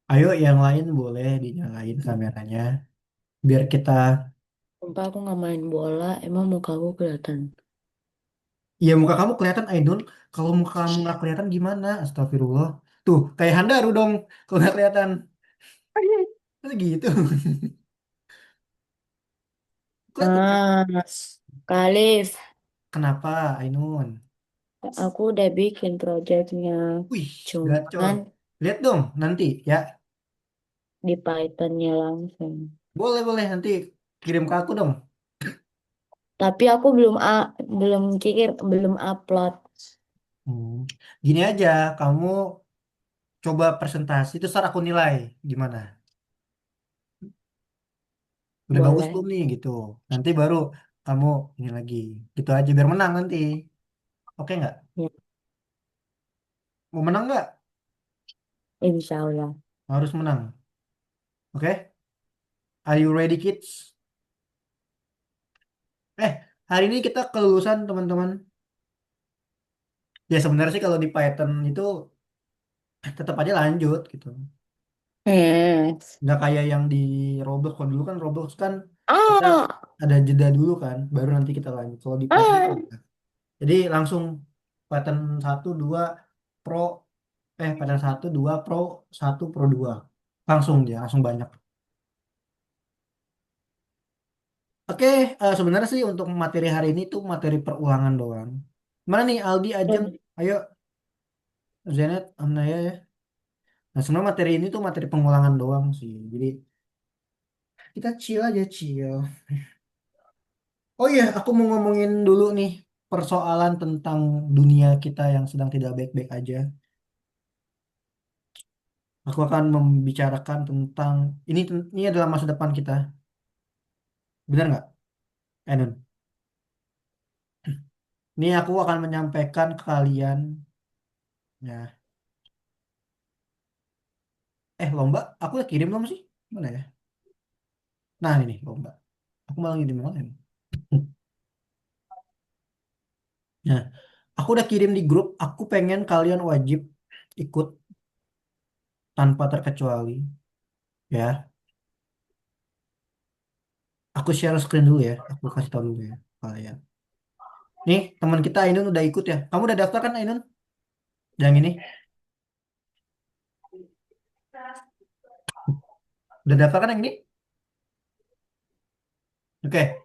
Ayo yang lain boleh dinyalain kameranya. Biar kita, Sumpah aku nggak main bola, emang muka aku kelihatan. ya muka kamu kelihatan Ainun. Kalau muka kamu nggak kelihatan gimana? Astagfirullah. Tuh, kayak Handaru dong. Kalau nggak kelihatan. Terus gitu. Kelihatan kan? Ah, Mas Kalif, Kenapa Ainun? aku udah bikin proyeknya, Wih, gacor. cuman Lihat dong nanti ya. di Pythonnya langsung. Boleh, boleh nanti kirim ke aku dong. Tapi aku belum upload. Hmm. Gini aja, kamu coba presentasi, terus ntar aku nilai gimana. Udah bagus Boleh. belum nih gitu. Nanti baru kamu ini lagi. Gitu aja biar menang nanti. Oke nggak? Ya, Mau menang nggak? insya Allah. Harus menang. Oke? Are you ready kids? Eh, hari ini kita kelulusan teman-teman. Ya sebenarnya sih kalau di Python itu tetap aja lanjut gitu. Hmm. Nggak kayak yang di Roblox. Kalau dulu kan Roblox kan kita Ah, ada jeda dulu kan, baru nanti kita lanjut. Kalau di Python itu ah. enggak. Jadi langsung Python 1, 2 Pro, Python 1, 2 Pro, 1 Pro 2. Langsung dia, langsung banyak. Oke, sebenarnya sih untuk materi hari ini tuh materi perulangan doang. Mana nih Aldi, Ajeng, ayo Zenet, Amnaya ya. Nah sebenarnya materi ini tuh materi pengulangan doang sih. Jadi kita chill aja, chill. Oh iya, aku mau ngomongin dulu nih persoalan tentang dunia kita yang sedang tidak baik-baik aja. Aku akan membicarakan tentang ini adalah masa depan kita. Benar nggak, Enun? Ini aku akan menyampaikan ke kalian ya. Lomba, aku udah kirim belum sih? Mana ya? Nah, ini nih lomba. Aku malah ngirim yang lain. Nah, aku udah kirim di grup. Aku pengen kalian wajib ikut tanpa terkecuali. Ya, aku share screen dulu ya. Aku kasih tahu dulu ya kalian. Nih, teman kita Ainun udah ikut ya. Kamu udah daftar kan Ainun? Yang ini? Udah daftar kan yang ini? Oke.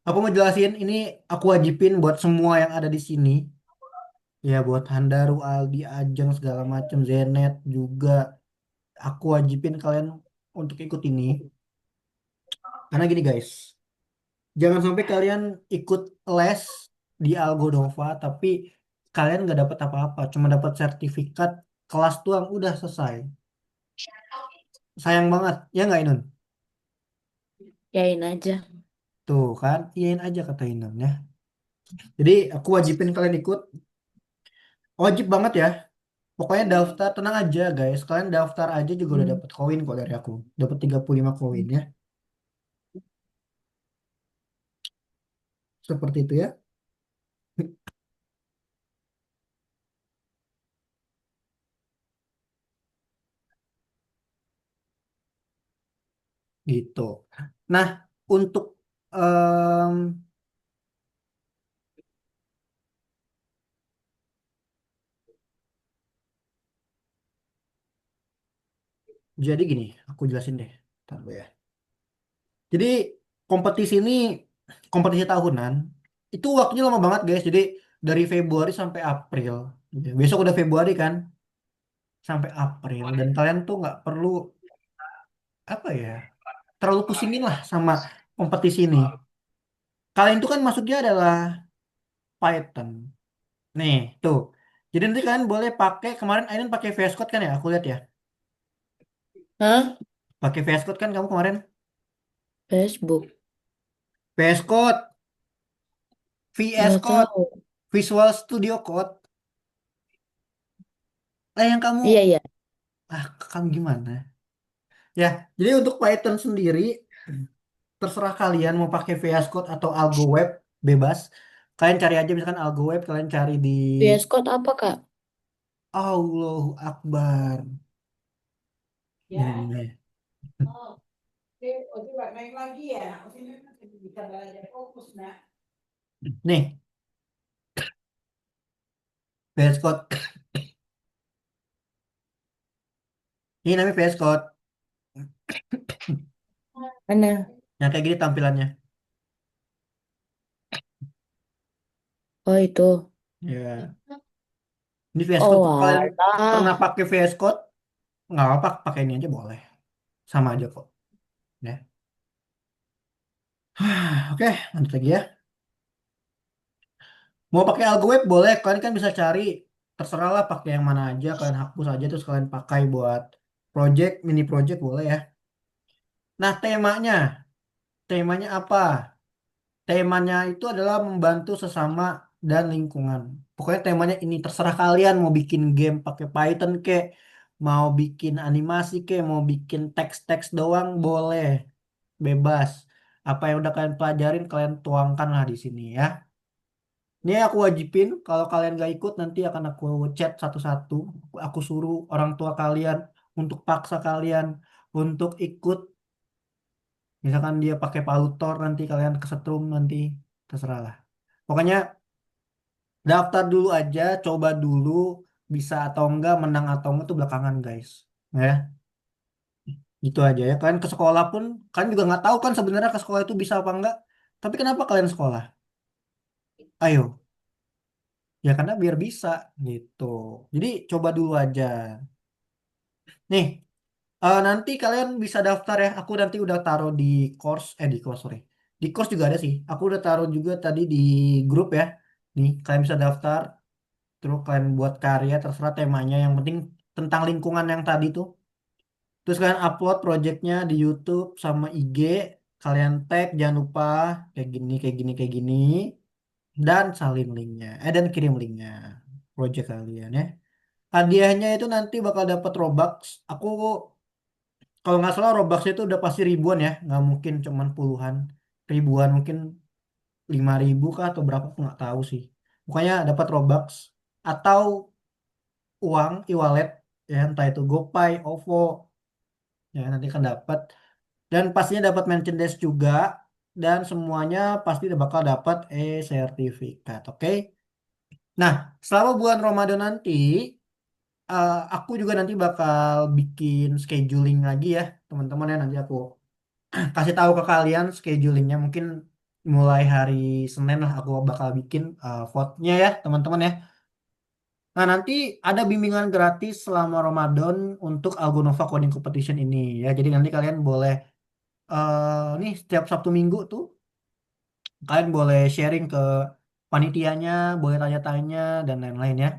Aku mau jelasin ini aku wajibin buat semua yang ada di sini. Ya, buat Handaru, Aldi, Ajeng, segala macam, Zenet juga. Aku wajibin kalian untuk ikut ini. Karena gini guys, jangan sampai kalian ikut les di Algodova, tapi kalian nggak dapat apa-apa, cuma dapat sertifikat kelas doang, udah selesai. Sayang banget, ya nggak Inun? Yain aja. Tuh kan, iyain aja kata Inun ya. Jadi aku wajibin kalian ikut, wajib banget ya. Pokoknya daftar, tenang aja guys. Kalian daftar aja juga udah Hmm. dapat koin kok dari aku. Dapat 35 koin ya. Seperti itu ya. Gitu. Nah, untuk em, jadi gini, aku jelasin deh. Ntar dulu ya. Jadi kompetisi ini kompetisi tahunan itu waktunya lama banget guys. Jadi dari Februari sampai April. Besok udah Februari kan, sampai April dan kalian tuh nggak perlu apa ya, terlalu pusingin lah sama kompetisi ini. Kalian tuh kan masuknya adalah Python. Nih, tuh. Jadi nanti kalian boleh pakai kemarin Ainun pakai VS Code kan ya? Aku lihat ya. Hah? Pakai VS Code kan kamu kemarin? Facebook? VS Code, VS Nggak Code, tahu. Visual Studio Code. Lah yang kamu Iya, iya. kamu gimana? Ya, jadi untuk Python sendiri terserah kalian mau pakai VS Code atau Algo Web bebas. Kalian cari aja misalkan Algo Web, kalian cari di VS Code apa, Kak? Allahu Akbar. Ini. Nih, VS Code. Ini namanya VS Code. Mana? Yang kayak gini tampilannya. Oh itu. Ya. Ini VS Code. Oh Kalau kalian pernah alah. pakai VS Code, nggak apa, pakai ini aja boleh. Sama aja kok. Ya. Oke, lanjut lagi ya. Mau pakai algo web boleh, kalian kan bisa cari terserah lah pakai yang mana aja, kalian hapus aja terus kalian pakai buat project, mini project boleh ya. Nah, temanya apa? Temanya itu adalah membantu sesama dan lingkungan. Pokoknya temanya ini terserah kalian mau bikin game pakai Python kek, mau bikin animasi kek, mau bikin teks-teks doang boleh, bebas. Apa yang udah kalian pelajarin kalian tuangkan lah di sini ya. Ini aku wajibin kalau kalian gak ikut nanti akan aku chat satu-satu. Aku suruh orang tua kalian untuk paksa kalian untuk ikut. Misalkan dia pakai pautor nanti kalian kesetrum nanti terserah lah. Pokoknya daftar dulu aja, coba dulu bisa atau enggak, menang atau enggak tuh belakangan guys. Ya, gitu aja ya. Kalian ke sekolah pun kan juga nggak tahu kan sebenarnya ke sekolah itu bisa apa enggak. Tapi kenapa kalian sekolah? Ayo, ya karena biar bisa gitu. Jadi coba dulu aja. Nih, nanti kalian bisa daftar ya. Aku nanti udah taruh di course, sorry. Di course juga ada sih. Aku udah taruh juga tadi di grup ya. Nih, kalian bisa daftar. Terus kalian buat karya terserah temanya. Yang penting tentang lingkungan yang tadi tuh. Terus kalian upload projectnya di YouTube sama IG. Kalian tag, jangan lupa kayak gini, kayak gini, kayak gini. Dan salin linknya. Dan kirim linknya. Project kalian ya. Hadiahnya itu nanti bakal dapat Robux. Aku kalau nggak salah Robux itu udah pasti ribuan ya, nggak mungkin cuman puluhan, ribuan mungkin 5.000 kah atau berapa aku nggak tahu sih. Pokoknya dapat Robux atau uang e-wallet ya entah itu GoPay, OVO ya nanti kan dapat dan pastinya dapat merchandise juga dan semuanya pasti bakal dapat e-sertifikat, oke? Nah, selama bulan Ramadan nanti aku juga nanti bakal bikin scheduling lagi ya teman-teman ya nanti aku kasih tahu ke kalian schedulingnya mungkin mulai hari Senin lah aku bakal bikin vote-nya ya teman-teman ya. Nah nanti ada bimbingan gratis selama Ramadan untuk Algonova Coding Competition ini ya. Jadi nanti kalian boleh nih setiap Sabtu Minggu tuh kalian boleh sharing ke panitianya, boleh tanya-tanya dan lain-lain ya.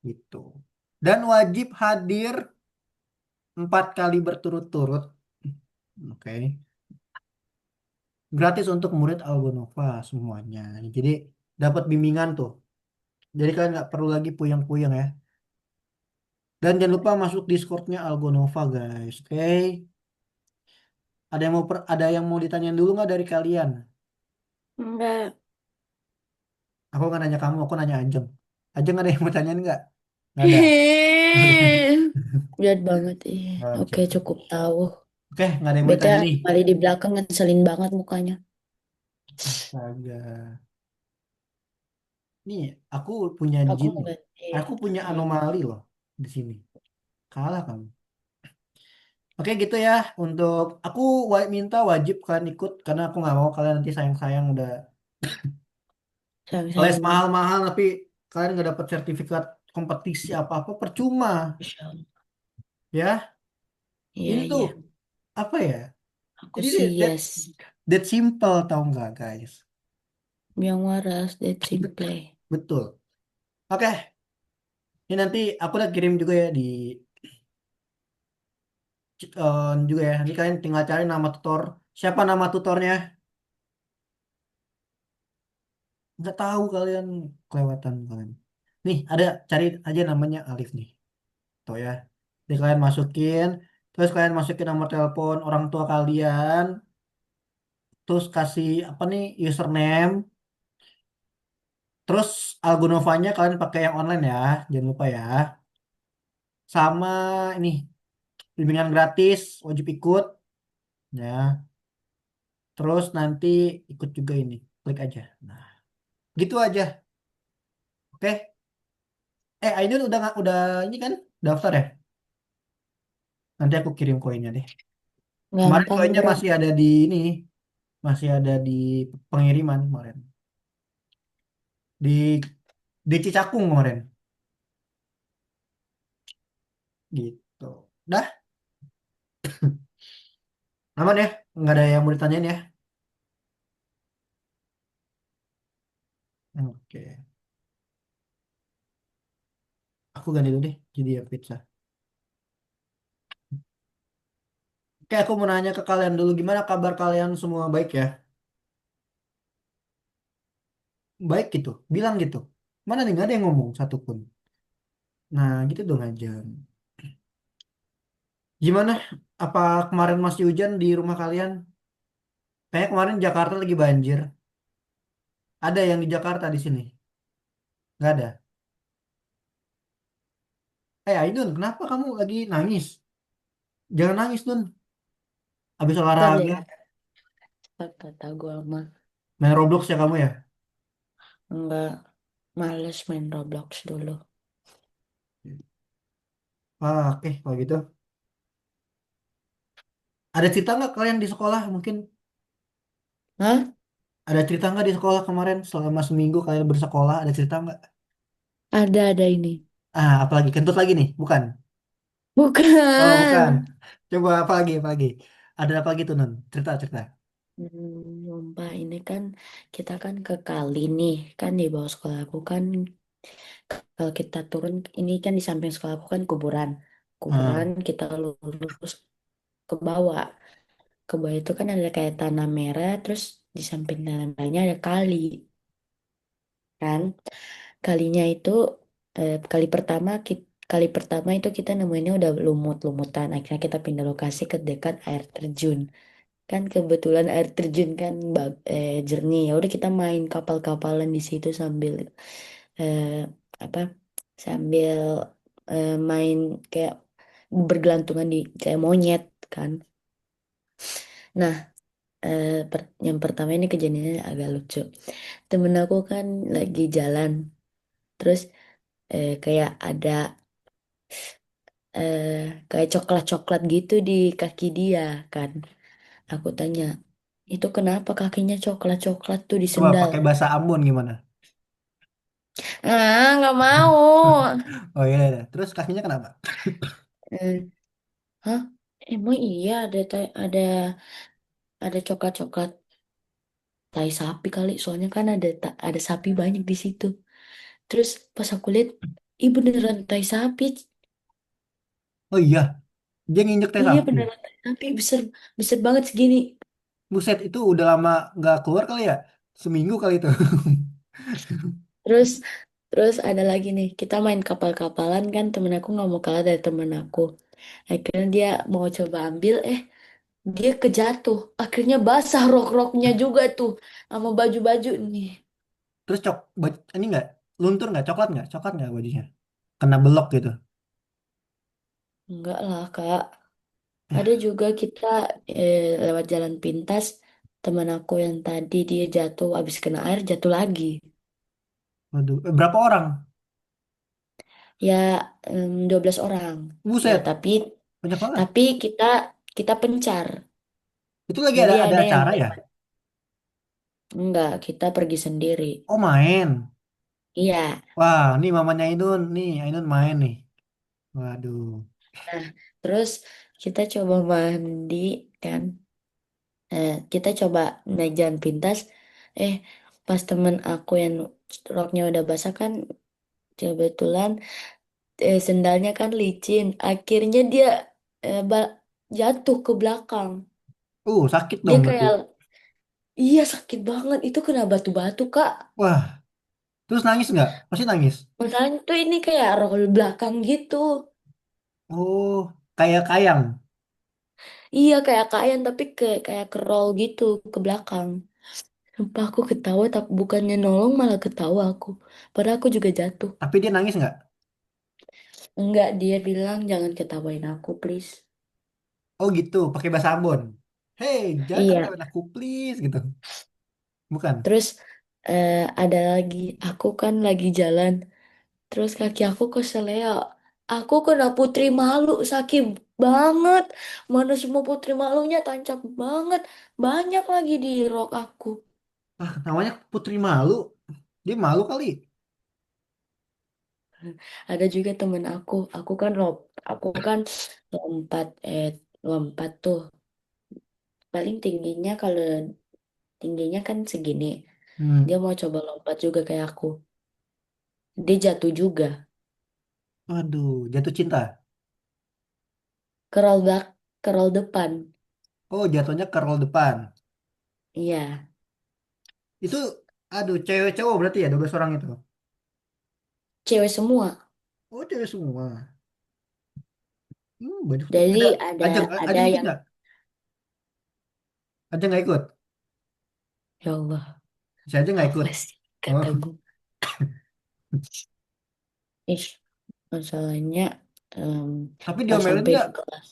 Gitu. Dan wajib hadir 4 kali berturut-turut. Oke. Gratis untuk murid Algonova semuanya. Jadi dapat bimbingan tuh. Jadi kalian nggak perlu lagi puyeng-puyeng ya. Dan jangan lupa masuk Discordnya Algonova guys. Oke. Ada yang mau ditanyain dulu nggak dari kalian? Enggak. Aku nggak nanya kamu, aku nanya Ajeng. Ajeng ada yang mau tanyain nggak? Nggak ada. Oke. Jahat banget ih. Oke, Oke. cukup tahu. Oke, nggak ada yang mau Bete ditanya nih. kali di belakang ngeselin banget mukanya. Astaga. Nih, aku punya Aku jin mau loh. ganti. Aku punya Hmm. anomali loh di sini. Kalah kamu. Oke gitu ya untuk aku minta wajib kalian ikut karena aku nggak mau kalian nanti sayang-sayang udah les Sayang-sayang banget. mahal-mahal tapi kalian nggak dapat sertifikat kompetisi apa-apa percuma Insya Allah. ya. Iya, Ini tuh iya. apa ya? Aku Jadi sih that, yes. that simple tau nggak guys? Yang waras, that simple. Betul. Oke, ini nanti aku udah kirim juga ya di juga ya. Nanti kalian tinggal cari nama tutor. Siapa nama tutornya? Nggak tahu kalian kelewatan kalian. Nih ada cari aja namanya Alif nih. Tuh ya. Jadi kalian masukin, terus kalian masukin nomor telepon orang tua kalian, terus kasih apa nih username, terus Algonovanya kalian pakai yang online ya, jangan lupa ya. Sama ini bimbingan gratis, wajib ikut, ya. Terus nanti ikut juga ini, klik aja. Nah, gitu aja. Oke. Ainun udah ini kan daftar ya? Nanti aku kirim koinnya deh. Kemarin Gampang, koinnya bro. masih ada di ini, masih ada di pengiriman kemarin. Di Cicakung kemarin, gitu. Dah, aman ya? Nggak ada yang mau ditanyain ya? Oke. Aku ganti dulu deh, jadi ya pizza. Oke, aku mau nanya ke kalian dulu, gimana kabar kalian semua baik ya? Baik gitu, bilang gitu. Mana nih, nggak ada yang ngomong satupun. Nah, gitu dong aja. Gimana? Apa kemarin masih hujan di rumah kalian? Kayaknya kemarin Jakarta lagi banjir. Ada yang di Jakarta di sini? Nggak ada. Ainun, kenapa kamu lagi nangis? Jangan nangis, Nun. Habis Ntar deh, olahraga, kata gue mah. main Roblox ya kamu ya? Enggak, males main Roblox dulu. Oke, kalau gitu. Ada cerita nggak kalian di sekolah? Mungkin Hah? ada cerita nggak di sekolah kemarin selama seminggu kalian bersekolah? Ada cerita nggak? Ada ini. Apalagi kentut lagi nih? Bukan. Oh, Bukan. bukan. Coba apa lagi? Apa lagi? Ada apa lagi tuh, Nun? Cerita, cerita. Sumpah ini kan kita kan ke kali nih kan di bawah sekolah aku kan kalau kita turun ini kan di samping sekolah aku kan kuburan kuburan Ah, kita lurus ke bawah itu kan ada kayak tanah merah terus di samping tanah merahnya ada kali kan kalinya itu kali pertama itu kita nemuinnya udah lumut-lumutan akhirnya kita pindah lokasi ke dekat air terjun kan kebetulan air terjun kan jernih ya udah kita main kapal-kapalan di situ sambil eh, apa sambil main kayak bergelantungan di kayak monyet kan nah yang pertama ini kejadiannya agak lucu temen aku kan lagi jalan terus kayak ada eh, kayak coklat-coklat gitu di kaki dia kan aku tanya itu kenapa kakinya coklat-coklat tuh di coba sendal. pakai bahasa Ambon gimana? Ah, nggak mau. Oh iya, iya. Terus kakinya kenapa? Eh, Hah? Emang iya ada coklat-coklat tai sapi kali. Soalnya kan ada sapi banyak di situ. Terus pas aku lihat, ih beneran tai sapi. Oh iya, dia nginjek teh Iya sapi. beneran tai sapi besar besar banget segini. Buset, itu udah lama nggak keluar kali ya? Seminggu kali itu. Terus terus ada lagi nih. Kita main kapal-kapalan kan temen aku nggak mau kalah dari temen aku. Akhirnya dia mau coba ambil, dia kejatuh. Akhirnya basah rok-roknya juga tuh sama baju-baju nih. Terus ini nggak luntur nggak coklat nggak bajunya? Kena belok gitu. Enggak lah, Kak. Ada juga kita lewat jalan pintas, teman aku yang tadi dia jatuh, habis kena air jatuh lagi. Waduh, berapa orang? Ya 12 orang. Ya Buset, tapi banyak banget. tapi kita kita pencar. Itu lagi Jadi ada ada yang acara ya? enggak, kita pergi sendiri. Oh main. Iya. Wah, nih mamanya Ainun, nih Ainun main nih. Waduh. Nah, terus kita coba mandi kan. Kita coba naik jalan pintas. Eh, pas temen aku yang roknya udah basah kan, kebetulan sendalnya kan licin. Akhirnya dia eh, ba- jatuh ke belakang. Sakit Dia dong berarti. kayak, iya sakit banget. Itu kena batu-batu, Kak. Wah, terus nangis nggak? Pasti nangis. Masalahnya tuh ini kayak roll belakang gitu. Oh, kayak kayang. Iya kayak kain tapi kayak ke roll gitu ke belakang. Sumpah aku ketawa tapi bukannya nolong malah ketawa aku. Padahal aku juga jatuh. Tapi dia nangis nggak? Enggak, dia bilang jangan ketawain aku, please. Oh gitu, pakai bahasa Ambon. Hey, jangan Iya, lewat aku please gitu. Bukan. terus ada lagi, aku kan lagi jalan, terus kaki aku keseleo. Aku kena putri malu, sakit banget. Mana semua putri malunya tancap banget. Banyak lagi di rok aku. Ah, namanya Putri Malu. Dia malu kali. Ada juga temen aku kan lompat, lompat tuh. Paling tingginya kalau tingginya kan segini. Dia Hmm. mau coba lompat juga kayak aku. Dia jatuh juga. Aduh, jatuh cinta. Kerol bak, kerol depan. Oh, jatuhnya ke roll depan. Iya, Itu, aduh, cewek cowok berarti ya, 12 orang itu. cewek semua. Oh, cewek semua. Banyak tuh. Jadi Ada, ada Ajeng, ada Ajeng ikut yang nggak? Ajeng nggak ikut? ya Allah, Si Ajeng nggak ikut. apa sih Oh, katamu? Ih, masalahnya em, tapi pas diomelin sampai di nggak? kelas,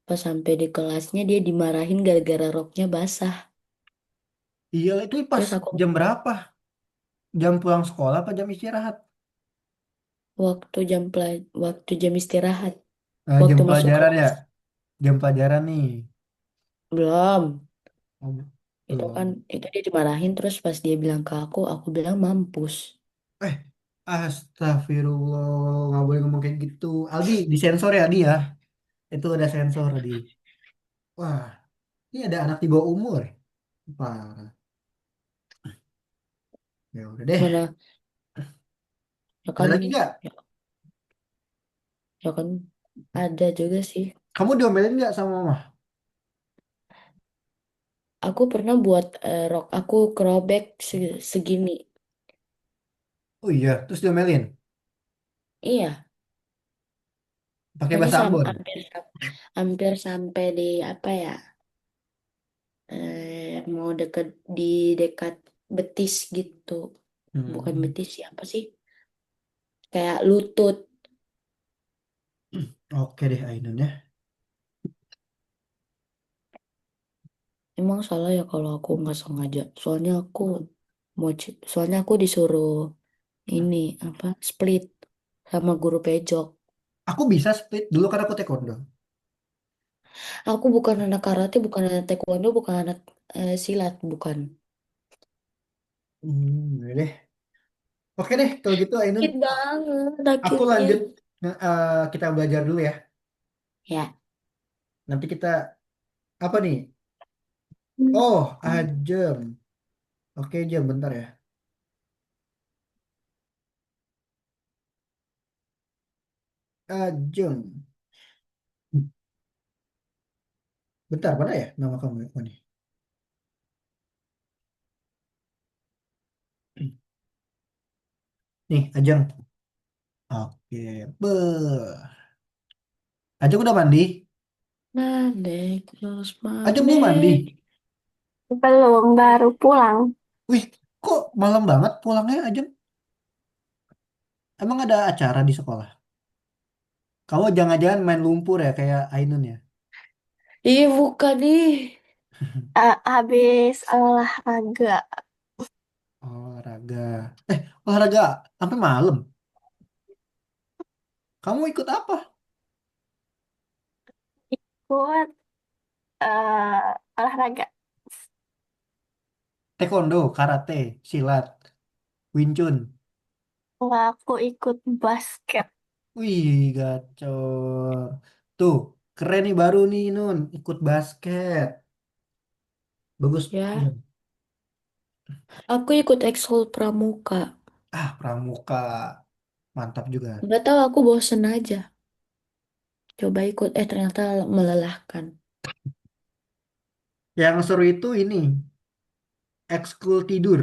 pas sampai di kelasnya dia dimarahin gara-gara roknya basah. Iya, itu pas Terus aku jam berapa? Jam pulang sekolah apa jam istirahat? waktu jam istirahat, Jam waktu masuk pelajaran ya? kelas. Jam pelajaran nih. Belum. Oh, Itu kan belum. itu dia dimarahin terus pas dia bilang ke aku bilang mampus. Eh, astagfirullah, nggak boleh ngomong kayak gitu. Aldi, disensor ya Aldi ya. Itu ada sensor Aldi. Wah, ini ada anak di bawah umur. Parah. Ya udah deh. Mana ya Ada kan lagi nggak? ya, ya kan ada juga sih. Kamu diomelin nggak sama mama? Aku pernah buat rok aku kerobek segini. Oh iya, terus diomelin. Iya, Pakai pokoknya bahasa Ambon. hampir sampai di apa ya? Mau deket di dekat betis gitu. Bukan Hmm. betis siapa sih? Kayak lutut. Oke deh, Ainun ya. Emang salah ya kalau aku nggak sengaja. Soalnya aku disuruh ini apa split sama guru pejok. Aku bisa split dulu kan aku taekwondo. Aku bukan anak karate, bukan anak taekwondo, bukan anak silat, bukan. Ya deh. Oke deh, kalau gitu Ainun, Sakit banget aku akhirnya. lanjut. Kita belajar dulu ya. Ya. Nanti kita apa nih? Oh, jam. Oke, jam bentar ya. Jam. Bentar, mana ya nama kamu ya? Oh, nih. Nih, Ajeng. Oke. Beuh. Ajeng udah mandi? Monday, close Ajeng belum mandi? Monday. Belum, baru pulang. Wih, kok malam banget pulangnya Ajeng? Emang ada acara di sekolah? Kamu jangan-jangan main lumpur ya kayak Ainun ya? Ih, bukan nih. Habis olahraga, Olahraga. Olahraga sampai malam. Kamu ikut apa? ikut olahraga. Taekwondo, karate, silat, Wing Chun. Nggak, aku ikut basket. Wih, gacor. Tuh, keren nih baru nih Nun, ikut basket. Bagus. Ya, Ajeng. aku ikut ekskul pramuka. Pramuka. Mantap juga. Nggak tahu aku bosen aja. Coba ikut, ternyata melelahkan. Yang seru itu ini, ekskul tidur.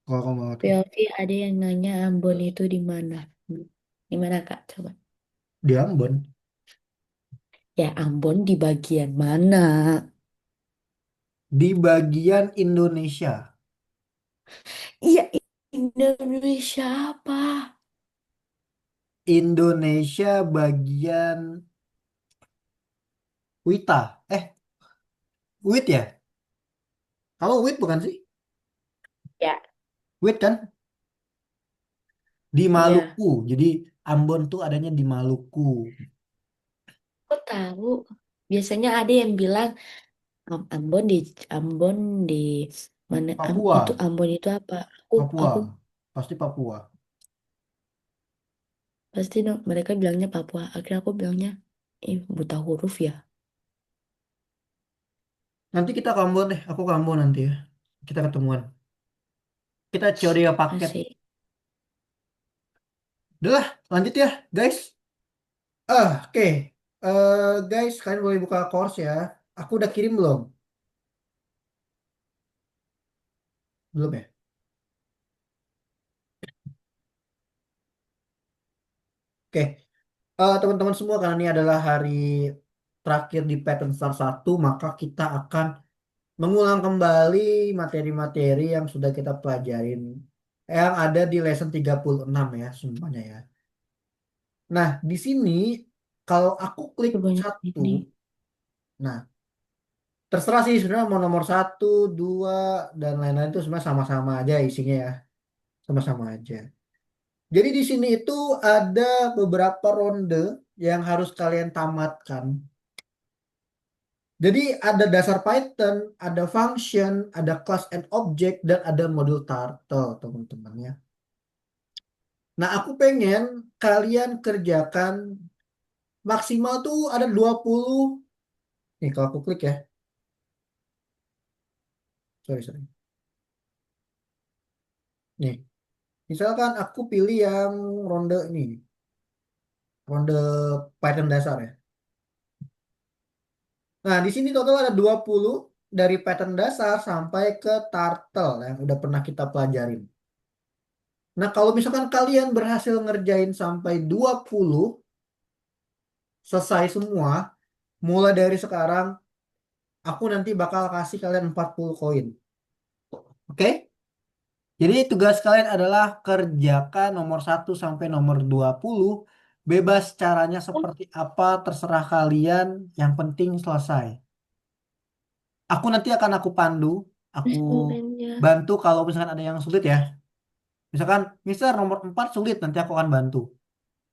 Kalau kamu mau tuh. POV ada yang nanya Ambon itu di mana? Di mana Kak? Coba. Di Ambon. Ya Ambon di bagian mana? Di bagian Indonesia. Iya, Indonesia apa? Indonesia bagian Wita. Wit ya? Kamu Wit bukan sih? Ya, Wit kan? Di ya. Maluku. Jadi Ambon tuh adanya di Maluku. Aku tahu. Biasanya ada yang bilang Ambon di Ambon di mana itu Papua. Ambon itu apa? Aku Papua. aku Pasti Papua. pasti no, mereka bilangnya Papua. Akhirnya aku bilangnya buta huruf ya. Nanti kita ke Ambon deh. Aku ke Ambon nanti ya. Kita ketemuan. Kita cari paket. Asik. Udah lah, lanjut ya, guys. Oke. Guys, kalian boleh buka course ya. Aku udah kirim belum? Belum ya? Oke. Teman-teman semua, karena ini adalah hari terakhir di Pattern Star 1, maka kita akan mengulang kembali materi-materi yang sudah kita pelajarin. Yang ada di lesson 36 ya, semuanya ya. Nah, di sini kalau aku klik Banyak satu, ini. nah terserah sih sebenarnya mau nomor satu, dua, dan lain-lain itu sebenarnya sama-sama aja isinya ya, sama-sama aja. Jadi di sini itu ada beberapa ronde yang harus kalian tamatkan. Jadi ada dasar Python, ada function, ada class and object, dan ada modul turtle, teman-teman ya. Nah, aku pengen kalian kerjakan maksimal tuh ada 20. Nih, kalau aku klik ya. Sorry, sorry. Nih, misalkan aku pilih yang ronde ini, ronde Python dasar ya. Nah, di sini total ada 20 dari pattern dasar sampai ke turtle yang udah pernah kita pelajarin. Nah, kalau misalkan kalian berhasil ngerjain sampai 20 selesai semua, mulai dari sekarang aku nanti bakal kasih kalian 40 koin. Oke? Jadi tugas kalian adalah kerjakan nomor 1 sampai nomor 20. Bebas caranya seperti apa, terserah kalian. Yang penting selesai. Aku nanti akan aku pandu, aku SON-nya. bantu kalau misalkan ada yang sulit ya. Misalkan, Mister nomor 4 sulit, nanti aku akan bantu.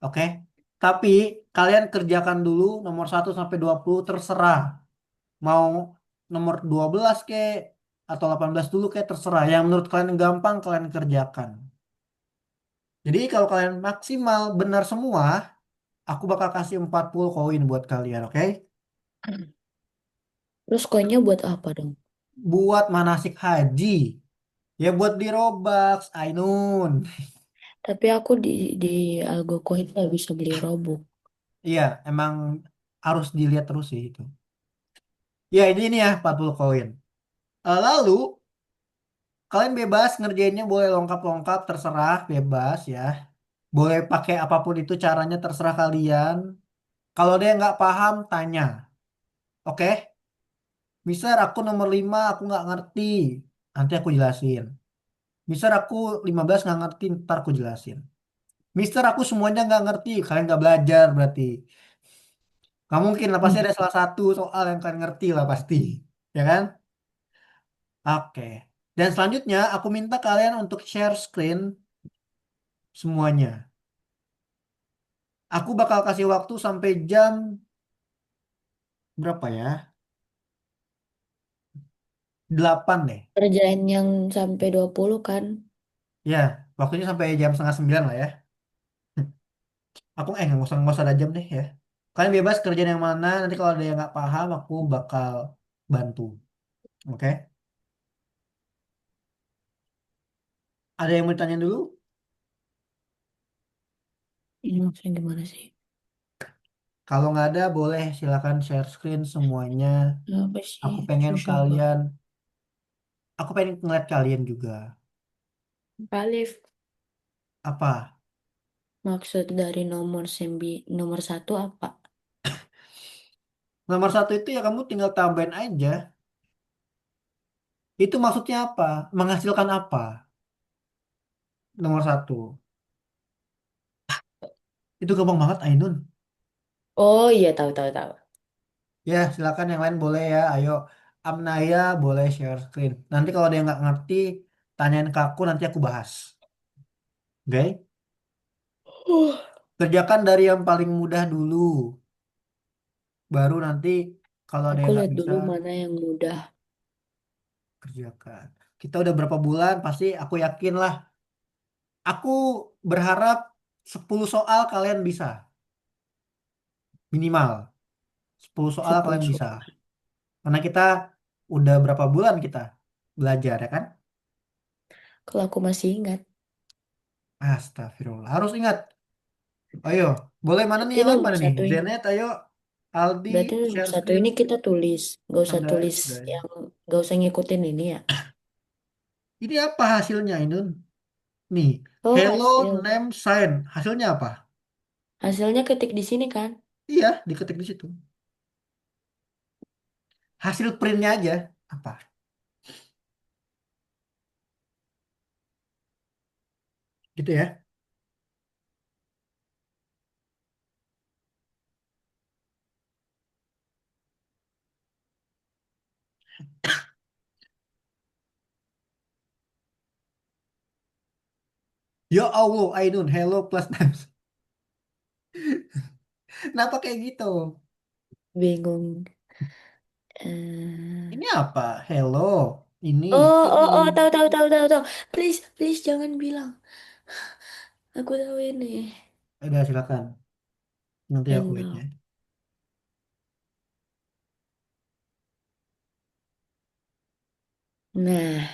Oke? Tapi kalian kerjakan dulu nomor 1 sampai 20 terserah. Mau nomor 12 ke atau 18 dulu kayak terserah. Yang menurut kalian gampang kalian kerjakan. Jadi kalau kalian maksimal benar semua, aku bakal kasih 40 koin buat kalian, oke? Terus koinnya buat apa dong? Buat manasik haji. Ya buat di Robux, Ainun. Tapi aku di Algo Coin nggak bisa beli robux. Iya, emang harus dilihat terus sih itu. Ya, ini ya 40 koin. Lalu kalian bebas ngerjainnya boleh lengkap-lengkap terserah, bebas ya. Boleh pakai apapun itu caranya terserah kalian. Kalau ada yang nggak paham, tanya. Oke? Mister, aku nomor 5 aku nggak ngerti. Nanti aku jelasin. Mister, aku 15 nggak ngerti, ntar aku jelasin. Mister, aku semuanya nggak ngerti. Kalian nggak belajar berarti. Nggak mungkin lah, pasti Hmm. ada salah satu soal yang kalian ngerti lah pasti. Ya kan? Oke. Dan selanjutnya aku minta kalian untuk share screen semuanya. Aku bakal kasih waktu sampai jam berapa ya? 8 deh. Kerjaan yang sampai 20 kan. Ya, waktunya sampai jam setengah 9 lah ya. Aku nggak usah ada jam deh ya. Kalian bebas kerjaan yang mana. Nanti kalau ada yang nggak paham, aku bakal bantu. Oke? Ada yang mau ditanya dulu? Ini maksudnya gimana sih? Kalau nggak ada, boleh silakan share screen semuanya. Apa sih? Aku pengen Susah banget. kalian, aku pengen ngeliat kalian juga. Alif, Apa? maksud dari nomor satu apa? Nomor satu itu ya kamu tinggal tambahin aja. Itu maksudnya apa? Menghasilkan apa? Nomor satu. Itu gampang banget, Ainun. Oh iya, tahu tahu tahu. Ya, silakan yang lain boleh ya. Ayo, Amnaya boleh share screen. Nanti kalau ada yang nggak ngerti, tanyain ke aku, nanti aku bahas. Oke? Uh, Kerjakan dari yang paling mudah dulu. Baru nanti kalau ada aku yang nggak lihat bisa, dulu mana yang mudah. kerjakan. Kita udah berapa bulan, pasti aku yakin lah. Aku berharap 10 soal kalian bisa. Minimal. 10 soal 10 kalian bisa. soal. Karena kita udah berapa bulan kita belajar ya kan? Kalau aku masih ingat. Astagfirullah. Harus ingat. Ayo, boleh mana nih Berarti yang lain nomor mana nih? satu ini. Zenet, ayo. Aldi, Berarti nomor share satu screen. ini kita tulis. Gak usah Udah, tulis udah. yang gak usah ngikutin ini ya. Ini apa hasilnya, Inun? Nih, Oh hello hasil. name sign. Hasilnya apa? Hasilnya ketik di sini kan. Iya, diketik di situ. Hasil printnya aja. Apa? Gitu ya. Ya Allah, Ainun, hello plus names. Kenapa kayak gitu? Bingung. Eh, Ini apa? Hello. Ini, Oh, ini. oh, oh, tahu, tahu, tahu, tahu, tahu. Please, please jangan bilang. Aku tahu ini. Udah, silakan. Nanti aku wait ya. Hello. Nah,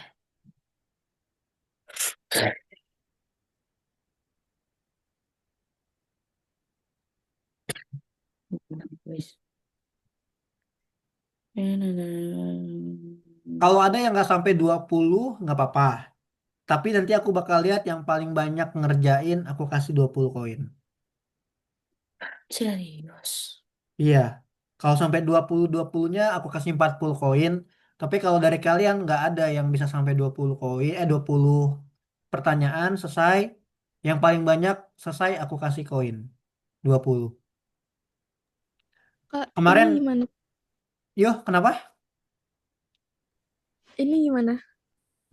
wis. Nah, nah, nah. Kalau ada yang nggak sampai 20 nggak apa-apa. Tapi nanti aku bakal lihat yang paling banyak ngerjain, aku kasih 20 koin. Serius. Iya. Kalau sampai 20-20-nya aku kasih 40 koin. Tapi kalau dari kalian nggak ada yang bisa sampai 20 koin, 20 pertanyaan selesai. Yang paling banyak selesai aku kasih koin. 20. Kak, ini Kemarin, gimana? yo, kenapa? Ini gimana?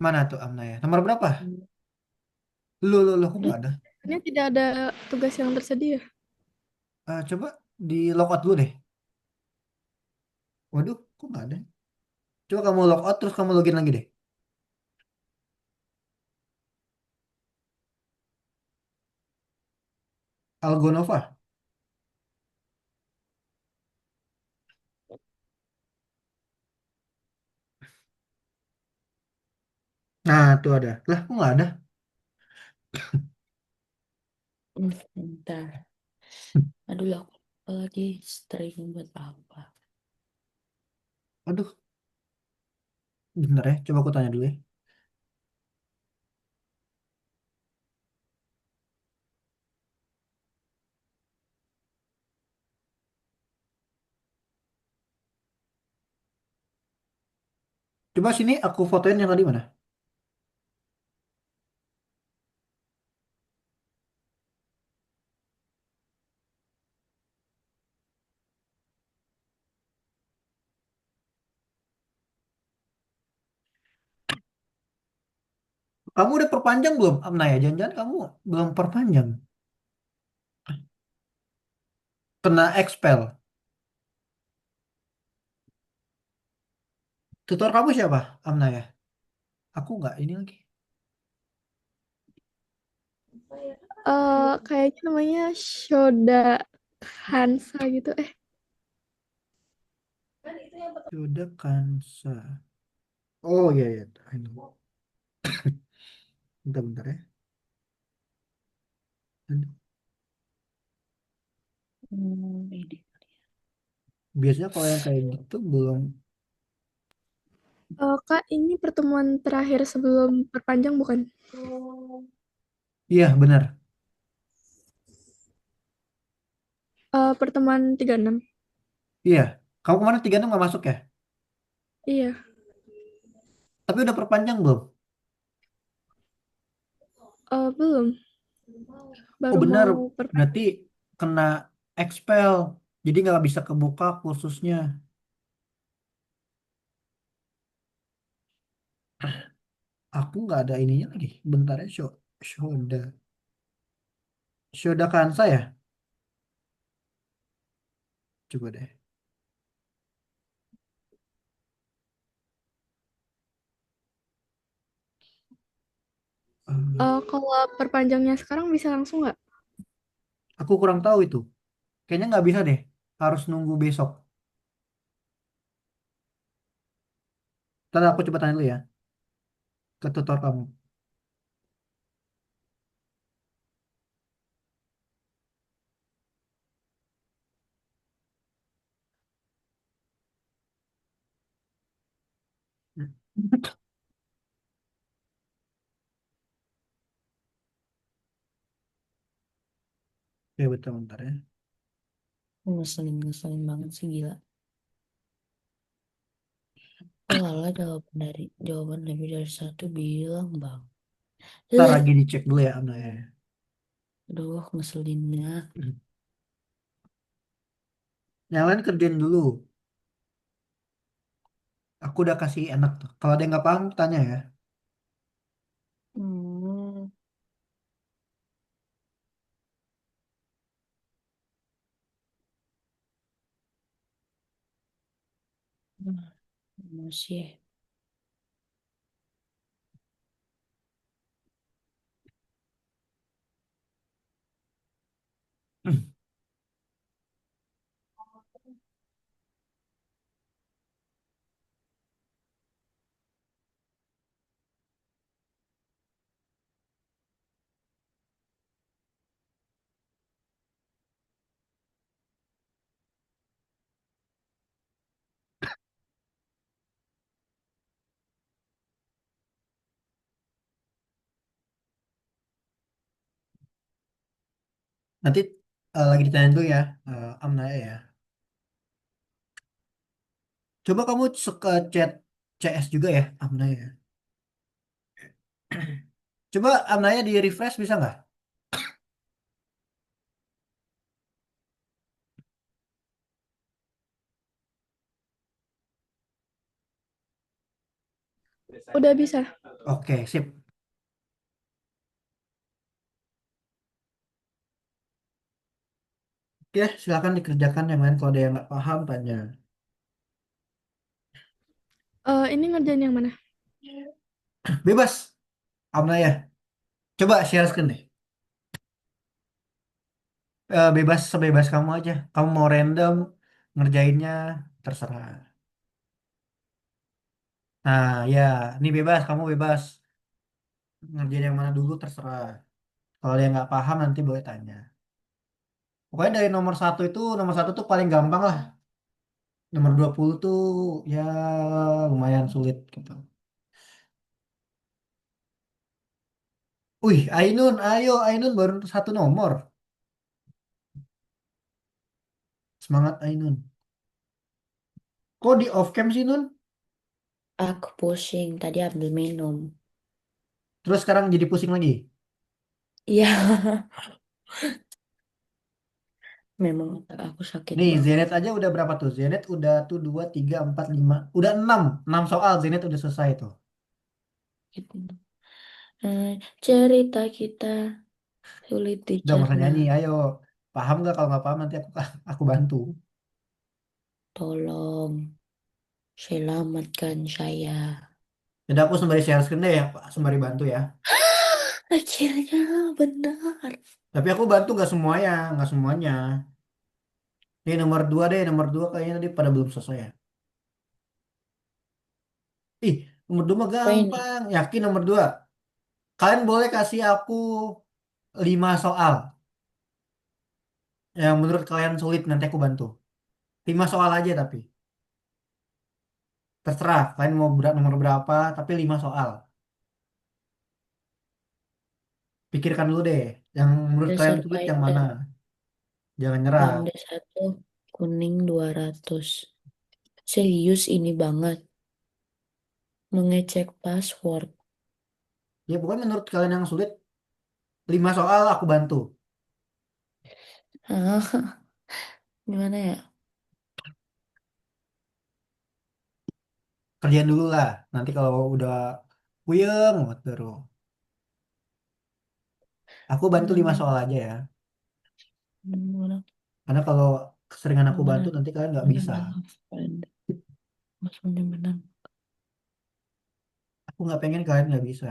Mana tuh Amnaya? Nomor berapa? Lu, kok Udah. nggak ada? Ini tidak ada tugas yang tersedia. Coba di logout dulu deh. Waduh, kok nggak ada? Coba kamu logout terus kamu login lagi deh. Algonova. Nah, tuh ada. Lah, kok nggak ada? Bentar. Aduh, aku lupa lagi string buat apa. Aduh, bentar ya. Coba aku tanya dulu ya. Coba sini aku fotoin yang tadi mana? Kamu udah perpanjang belum, Amnaya? Jangan-jangan kamu belum perpanjang. Kena expel. Tutor kamu siapa, Amnaya? Aku nggak ini lagi. Kayaknya namanya Shoda Hansa gitu. Sudah Kansa. Oh iya, iya. I know. Bentar-bentar ya. Aduh. Ini. Biasanya kalau yang kayak gitu belum. Kak, ini pertemuan terakhir sebelum perpanjang bukan? Iya, benar. Pertemuan 36. Iya. Kamu kemarin 36 nggak masuk ya? Iya, Tapi udah perpanjang belum? belum. Oh Baru benar. mau Berarti perpanjang. kena expel. Jadi nggak bisa kebuka kursusnya. Aku nggak ada ininya lagi. Bentar ya, Shoda. Shoda Kansa ya? Coba deh. Eh, Kalau perpanjangnya sekarang bisa langsung nggak? aku kurang tahu itu. Kayaknya nggak bisa deh. Harus nunggu besok. Ntar aku coba tanya dulu ya ke tutor kamu. Oke, betul bentar ya. Ngeselin, ngeselin banget sih gila. Oh lala jawaban lebih dari satu bilang bang. Ntar Eh, lagi dicek dulu ya, Amna ya. aduh ngeselinnya. Yang lain kerjain dulu. Aku udah kasih enak tuh. Kalau ada yang nggak paham, tanya ya. Hmm, masih. Nanti lagi ditanya dulu ya, Amna ya. Coba kamu suka chat CS juga ya, Amna ya. Coba Amnanya di refresh bisa nggak? Udah bisa. Oke, sip. Oke, silakan dikerjakan yang lain. Kalau ada yang nggak paham, tanya. Ini ngerjain yang mana? Bebas, Amna ya. Coba share screen deh. Bebas sebebas kamu aja. Kamu mau random ngerjainnya terserah. Nah, ya, ini bebas. Kamu bebas ngerjain yang mana dulu terserah. Kalau ada yang nggak paham nanti boleh tanya. Pokoknya dari nomor satu tuh paling gampang lah. Nomor 20 tuh ya lumayan sulit gitu. Wih, Ainun, ayo Ainun baru satu nomor. Semangat Ainun. Kok di off cam sih Nun? Aku pusing tadi ambil minum. Terus sekarang jadi pusing lagi. Iya, memang aku sakit Nih, banget. Zenit aja udah berapa tuh? Zenit udah tuh 2, 3, 4, 5. Udah 6. 6 soal Zenit udah selesai tuh. Gitu. Cerita kita sulit Udah nggak usah dicerna. nyanyi, ayo. Paham nggak? Kalau nggak paham nanti aku bantu. Tolong selamatkan saya. Jadi aku sembari share screen deh ya, Pak. Sembari bantu ya. Akhirnya benar. Tapi aku bantu nggak semuanya, nggak semuanya. Ini nomor 2 deh, nomor 2 kayaknya tadi pada belum selesai ya. Ih, nomor 2 mah Apa ini? gampang. Yakin nomor 2. Kalian boleh kasih aku 5 soal yang menurut kalian sulit nanti aku bantu. 5 soal aja tapi. Terserah kalian mau berat nomor berapa, tapi 5 soal. Pikirkan dulu deh. Yang menurut kalian Dasar sulit yang mana? Python. Jangan nyerah. Panda satu kuning 200. Serius ini banget. Mengecek password. Ya pokoknya menurut kalian yang sulit, 5 soal aku bantu. Ah, gimana ya? Kerjain dulu lah. Nanti kalau udah puyeng banget baru. Aku bantu 5 soal Hmm, aja ya. gimana? Karena kalau keseringan aku bantu Gimana? nanti kalian nggak bisa. Gimana? Maksudnya benar. Aku nggak pengen kalian nggak bisa.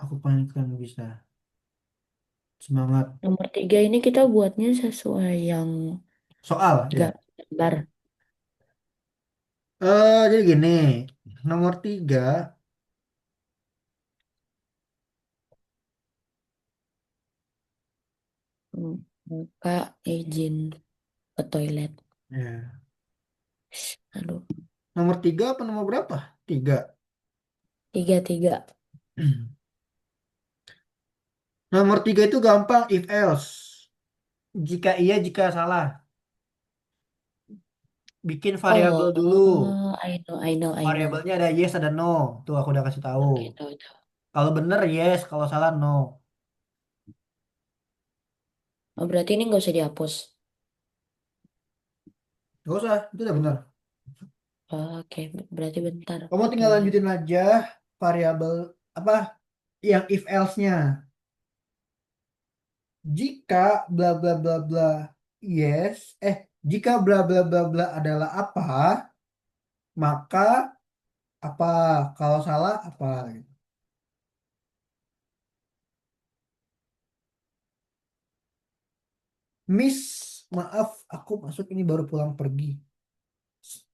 Aku pengen kalian nggak bisa. Semangat. Nomor 3 ini kita buatnya sesuai yang Soal ya. gak gambar. Jadi gini. Nomor 3. Hmm, Kak izin ke toilet. Ya. Aduh, Nomor 3 apa nomor berapa? 3. tiga tiga. Nomor 3 itu gampang if else. Jika iya, jika salah. Bikin variabel dulu. Oh, I know, I know, I know. Variabelnya ada yes, ada no. Tuh aku udah kasih tahu. Oke, tahu tahu. Kalau bener yes, kalau salah no. Oh, berarti ini nggak usah dihapus. Gak usah, itu udah bener. Oh, oke, berarti bentar. Kamu tinggal Toilet. lanjutin aja variabel apa yang if else-nya. Jika bla bla bla bla yes, jika bla bla bla bla adalah apa, maka apa? Kalau salah apa? Gitu. Miss, maaf, aku masuk ini baru pulang pergi.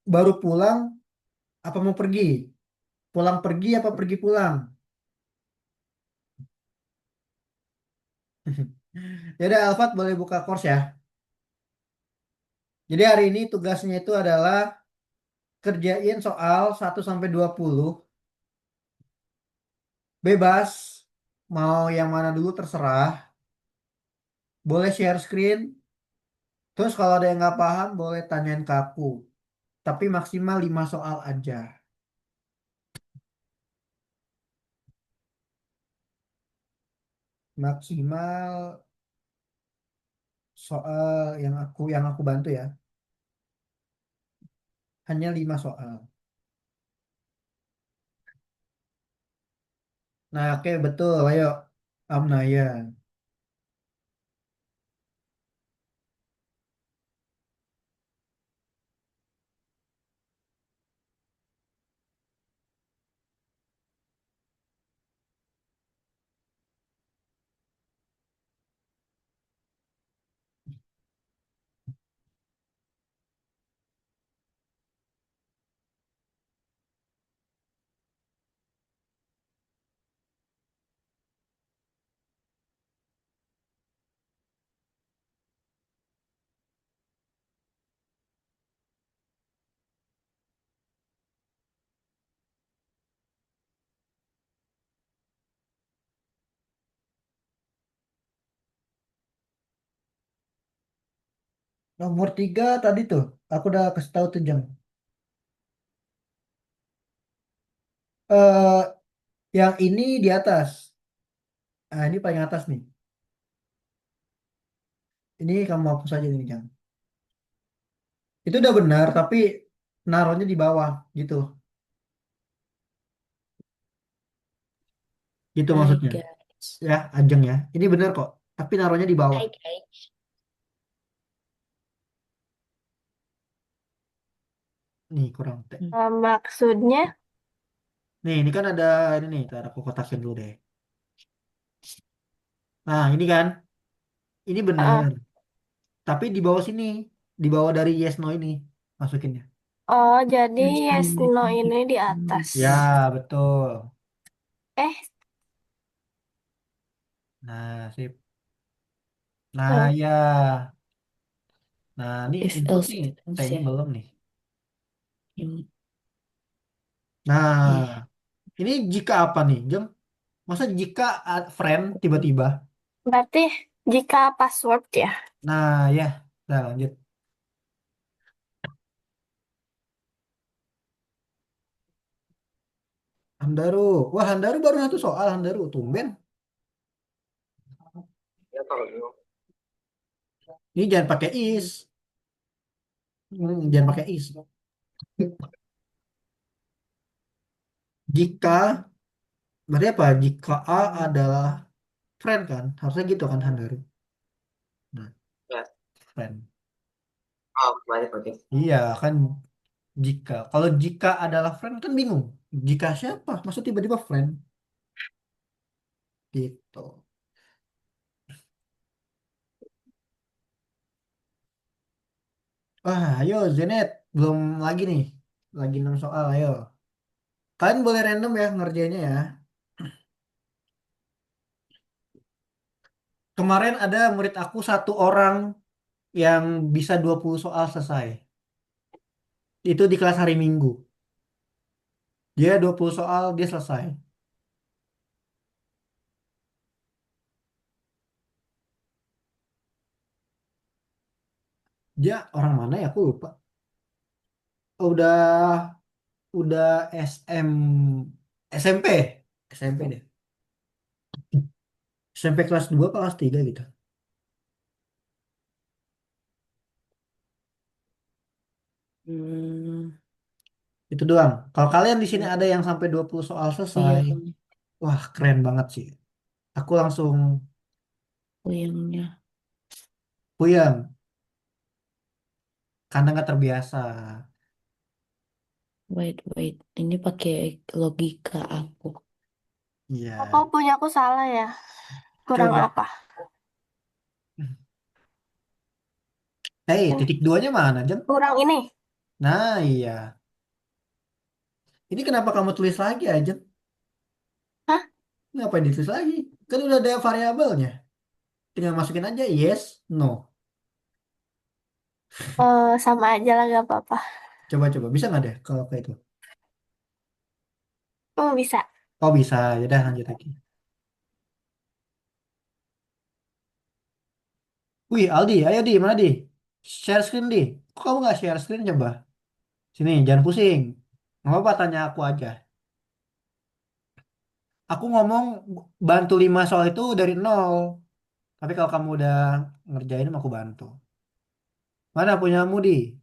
Baru pulang apa mau pergi? Pulang pergi apa pergi pulang? Ya udah Alfat boleh buka course ya. Jadi hari ini tugasnya itu adalah kerjain soal 1 sampai 20. Bebas. Mau yang mana dulu terserah. Boleh share screen. Terus kalau ada yang nggak paham boleh tanyain ke aku. Tapi maksimal 5 soal aja. Maksimal soal yang aku bantu ya. Hanya 5 soal. Nah, oke betul. Ayo. Amnaya. Nomor 3 tadi tuh. Aku udah kasih tahu tuh jam. Eh, yang ini di atas. Nah, ini paling atas nih. Ini kamu hapus aja nih jam. Itu udah benar, tapi naruhnya di bawah gitu. Gitu Hai maksudnya. guys. Ya, Ajeng ya. Ini benar kok. Tapi naruhnya di bawah. Hai guys. Nih, kurang T. Hmm. Maksudnya, Nih, ini kan ada ini nih. Ntar aku kotakin dulu deh. Nah, ini kan. Ini eh, benar. Tapi di bawah sini. Di bawah dari yes no ini. Masukinnya. oh jadi yes no ini di atas. Ya, betul. Eh, Nah, sip. Nah, eh, ya. Nah, ini If input else, nih. if else T-nya ya. belum nih. Hmm, Nah, Ih, ini jika apa nih, Jeng? Masa jika friend tiba-tiba? berarti jika password ya. Nah, ya. Nah, lanjut. Handaru. Wah, Handaru baru 1 soal, Handaru. Tumben. Ini jangan pakai is. Jangan pakai is. Jika, berarti apa? Jika A adalah friend kan? Harusnya gitu kan, Handaru. Nah, friend. Iya kan, jika. Kalau jika adalah friend kan bingung. Jika siapa? Maksud tiba-tiba friend. Gitu. Wah, ayo Zenet. Belum lagi nih. Lagi 6 soal, ayo. Kalian boleh random ya ngerjainnya ya. Kemarin ada murid aku satu orang yang bisa 20 soal selesai. Itu di kelas hari Minggu. Dia 20 soal, dia selesai. Dia orang mana ya? Aku lupa. Udah SMP. SMP deh. SMP kelas 2 apa kelas 3 gitu. Hmm, Itu doang. Kalau kalian di sini ada yang sampai 20 soal iya selesai, kan wah keren banget sih. Aku langsung puyengnya. puyeng karena nggak terbiasa. Wait. Ini pakai logika aku. Iya. Apa punya aku salah ya? Kurang Coba. apa? Hei, Ini titik duanya mana, Jeng? kurang ini. Nah, iya. Ini kenapa kamu tulis lagi aja? Hah? Ngapain ditulis lagi? Kan udah ada variabelnya. Tinggal masukin aja yes, no. Sama aja lah, gak apa-apa. Coba-coba. Bisa nggak deh kalau kayak itu? Bisa. Oh bisa. Ya udah lanjut lagi. Wih, Aldi, ayo di, mana di? Share screen di. Kok kamu nggak share screen coba? Sini, jangan pusing. Nggak apa-apa, tanya aku aja. Aku ngomong bantu 5 soal itu dari nol. Tapi kalau kamu udah ngerjain, aku bantu. Mana punya Mudi?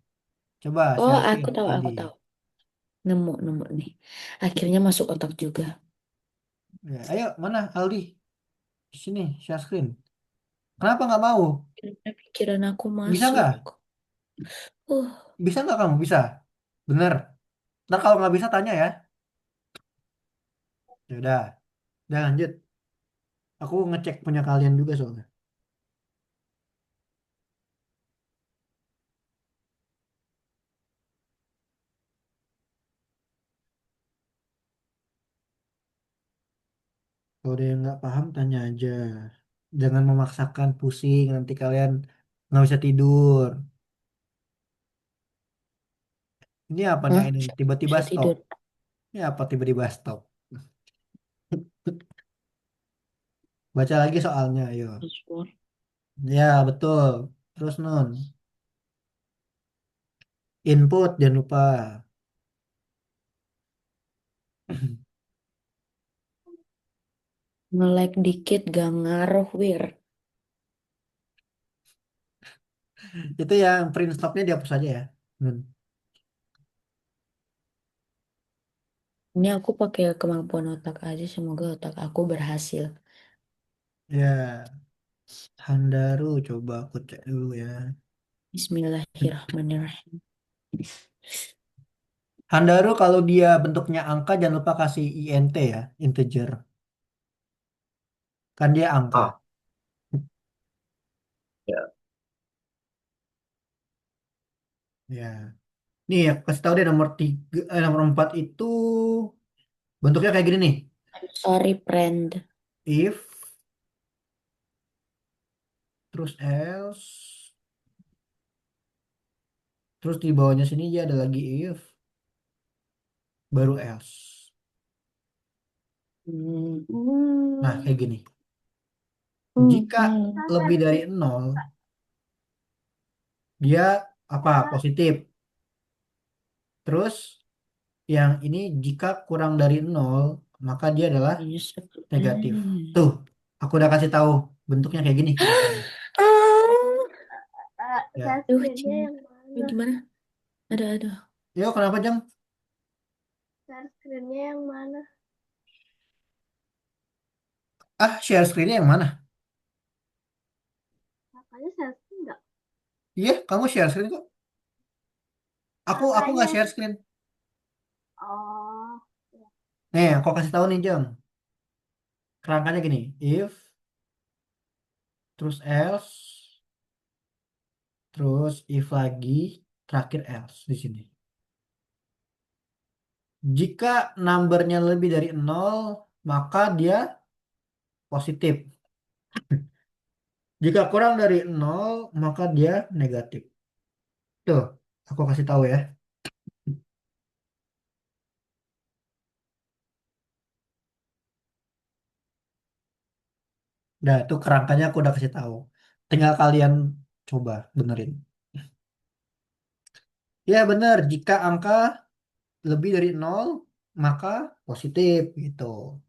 Coba Oh, share aku screen, tahu, Aldi. aku tahu. Nemu nih. Akhirnya masuk otak juga. Ya, ayo, mana Aldi? Sini, share screen. Kenapa nggak mau? Akhirnya pikiran aku Bisa masuk. nggak? Uh, Bisa nggak kamu? Bisa. Bener. Ntar kalau nggak bisa tanya ya. Ya udah lanjut. Aku ngecek punya kalian juga soalnya. Kalau ada yang nggak paham, tanya aja. Jangan memaksakan pusing, nanti kalian nggak bisa tidur. Ini apa nih hah? ini? Siapa Tiba-tiba bisa stop. tidur? Ini apa tiba-tiba stop? Baca lagi soalnya, ayo. Password. Ya, betul. Terus Nun. Input, jangan lupa. Nge-lag dikit gak ngaruh, Wir. Itu yang print stopnya dihapus aja ya. Nun. Ini aku pakai kemampuan otak aja. Semoga otak aku berhasil. Ya, Handaru coba aku cek dulu ya. Bismillahirrahmanirrahim. Handaru kalau dia bentuknya angka jangan lupa kasih int ya, integer. Kan dia angka. Ya. Nih, aku kasih tahu deh nomor 4 itu bentuknya kayak gini nih. Sorry, friend. If, terus else, terus di bawahnya sini dia ada lagi if, baru else. Hmm. Nah, kayak gini. Jika Hmm. lebih dari nol, dia apa? Positif. Terus yang ini jika kurang dari nol, maka dia adalah Ini seperti negatif. Tuh, aku udah kasih tahu. Bentuknya kayak gini kerangkanya. Ah, Ya. duh, Sunscreennya Cing. yang Ini mana? gimana? Ada. Yo, kenapa Jam? Sunscreennya yang mana? Ah, share screen-nya yang mana? Makanya sunscreen enggak? Iya, kamu share screen kok. Aku nggak Makanya. share screen. Oh. Nih, aku kasih tahu nih Jam. Kerangkanya gini. If, terus else, terus if lagi, terakhir else di sini. Jika numbernya lebih dari nol, maka dia positif. Jika kurang dari nol, maka dia negatif. Tuh, aku kasih tahu ya. Nah, itu kerangkanya aku udah kasih tahu. Tinggal kalian coba benerin. Ya bener, jika angka lebih dari nol, maka positif gitu.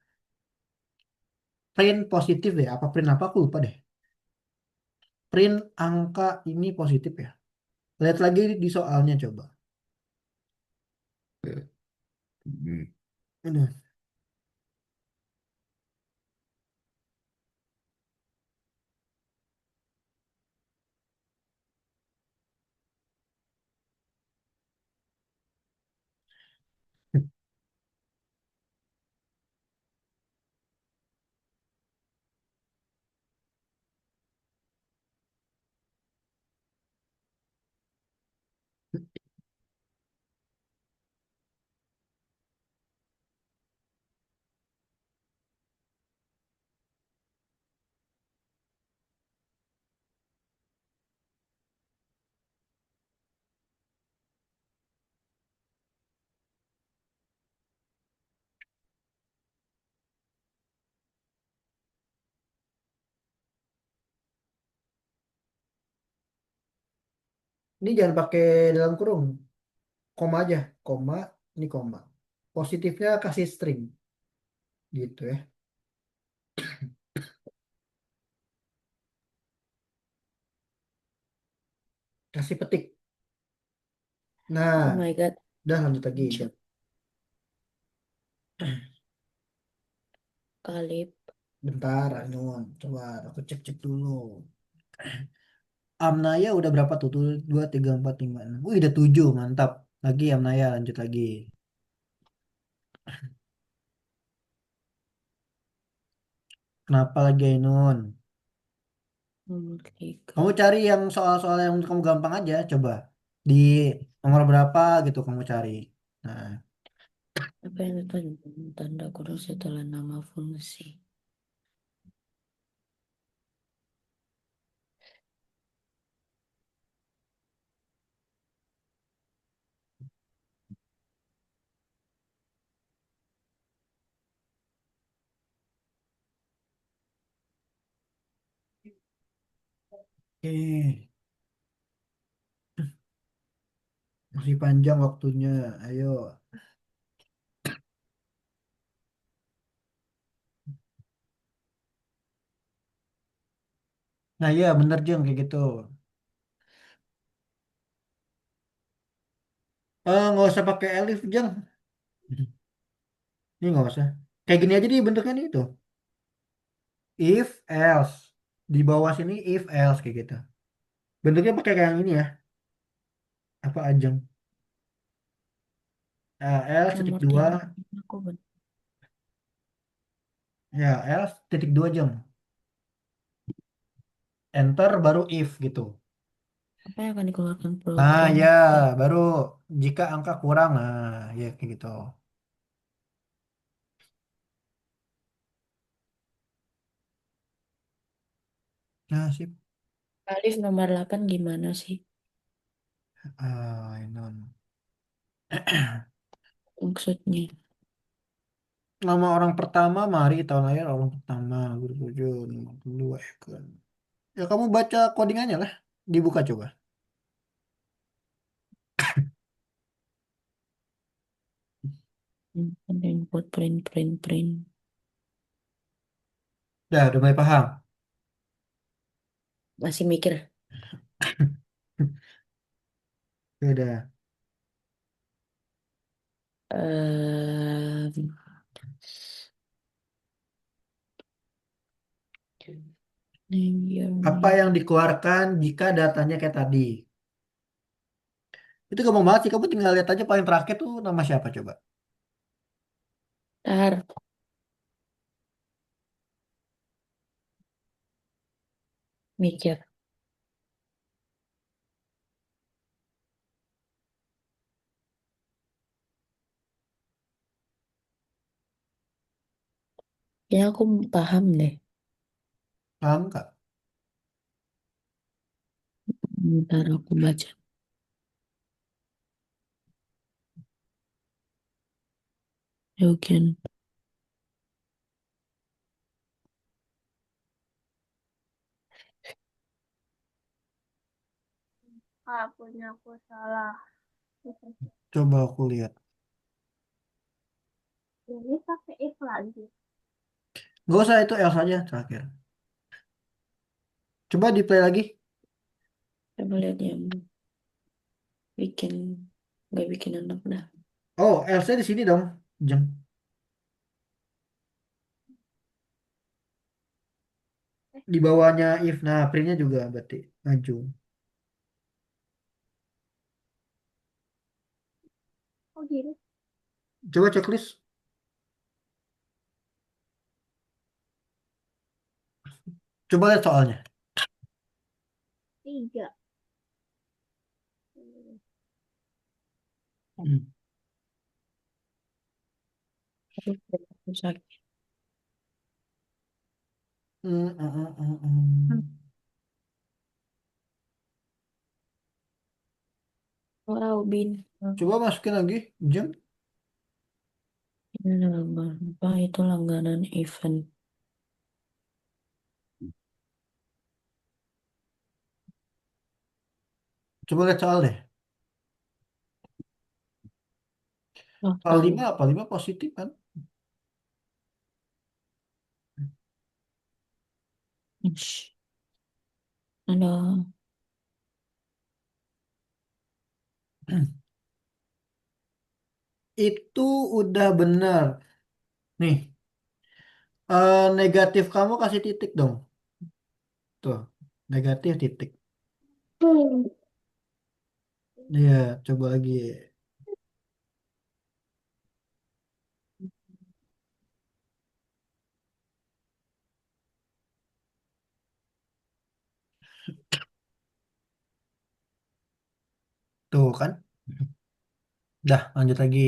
Print positif deh, apa print apa aku lupa deh. Print angka ini positif ya. Lihat lagi di soalnya coba. Ini. Ini jangan pakai dalam kurung, koma aja, koma, ini koma. Positifnya kasih string, gitu ya. Kasih petik. Oh Nah, my God. udah lanjut lagi. Kalip. Bentar, Ainun. Coba aku cek-cek dulu. Amnaya udah berapa tuh? Tuh 2, 3, 4, 5, 6. Wih, udah 7, mantap. Lagi Amnaya, lanjut lagi. Kenapa lagi Ainun? Nomor 3. Kamu cari yang soal-soal yang menurut kamu gampang aja, coba. Di nomor berapa gitu kamu cari. Nah, Apa yang tanda kurung setelah nama fungsi? oke. Masih panjang waktunya. Ayo. Nah, iya bener Jeng kayak gitu. Nggak usah pakai elif Jeng. Ini nggak usah. Kayak gini aja nih bentuknya nih itu. If else. Di bawah sini if else kayak gitu. Bentuknya pakai kayak yang ini ya. Apa ajeng? Else titik Nomor dua. 3. Aku Ya, else titik dua Jeng. Enter baru if gitu. apa yang akan dikeluarkan Nah, program? ya, baru jika angka kurang. Nah, ya kayak gitu. Nah, sip. Alif nomor 8 gimana sih Non. maksudnya? Nama orang pertama, Mari, tahun lahir orang pertama, 2752 Ekon. Ya, kamu baca codingannya lah. Dibuka coba. Input print. Udah mulai paham. Masih mikir. Ya udah. eh name your Apa name. yang dikeluarkan jika datanya kayak tadi? Itu gampang banget sih. Kamu tinggal lihat aja paling terakhir tuh nama siapa coba. Tar, mikir. Ya aku paham deh. Paham Kak? Ntar aku baca. Yogen. Ah, punya aku salah. Coba aku lihat. Ini pakai if lagi. Gak usah itu Elsa aja terakhir. Coba di play lagi. Coba lihat yang bikin, nggak bikin anak dah. Oh, Elsa di sini dong. Jeng. Di bawahnya if. Nah, printnya juga berarti maju. Oh gini. Coba checklist. Coba lihat soalnya. Tiga. Hmm. Aduh, aku sakit. Hmm. Wow, Bin. Coba masukin lagi. Jeng. Ini apa itu langganan event. Coba lihat soal deh. Oh, Soal tahu. 5 apa? 5 positif kan? Ish. Ada. Itu udah benar. Nih, negatif kamu kasih titik dong. Tuh, negatif titik. Hmm. Iya, coba lagi. Tuh kan. Dah, lanjut lagi.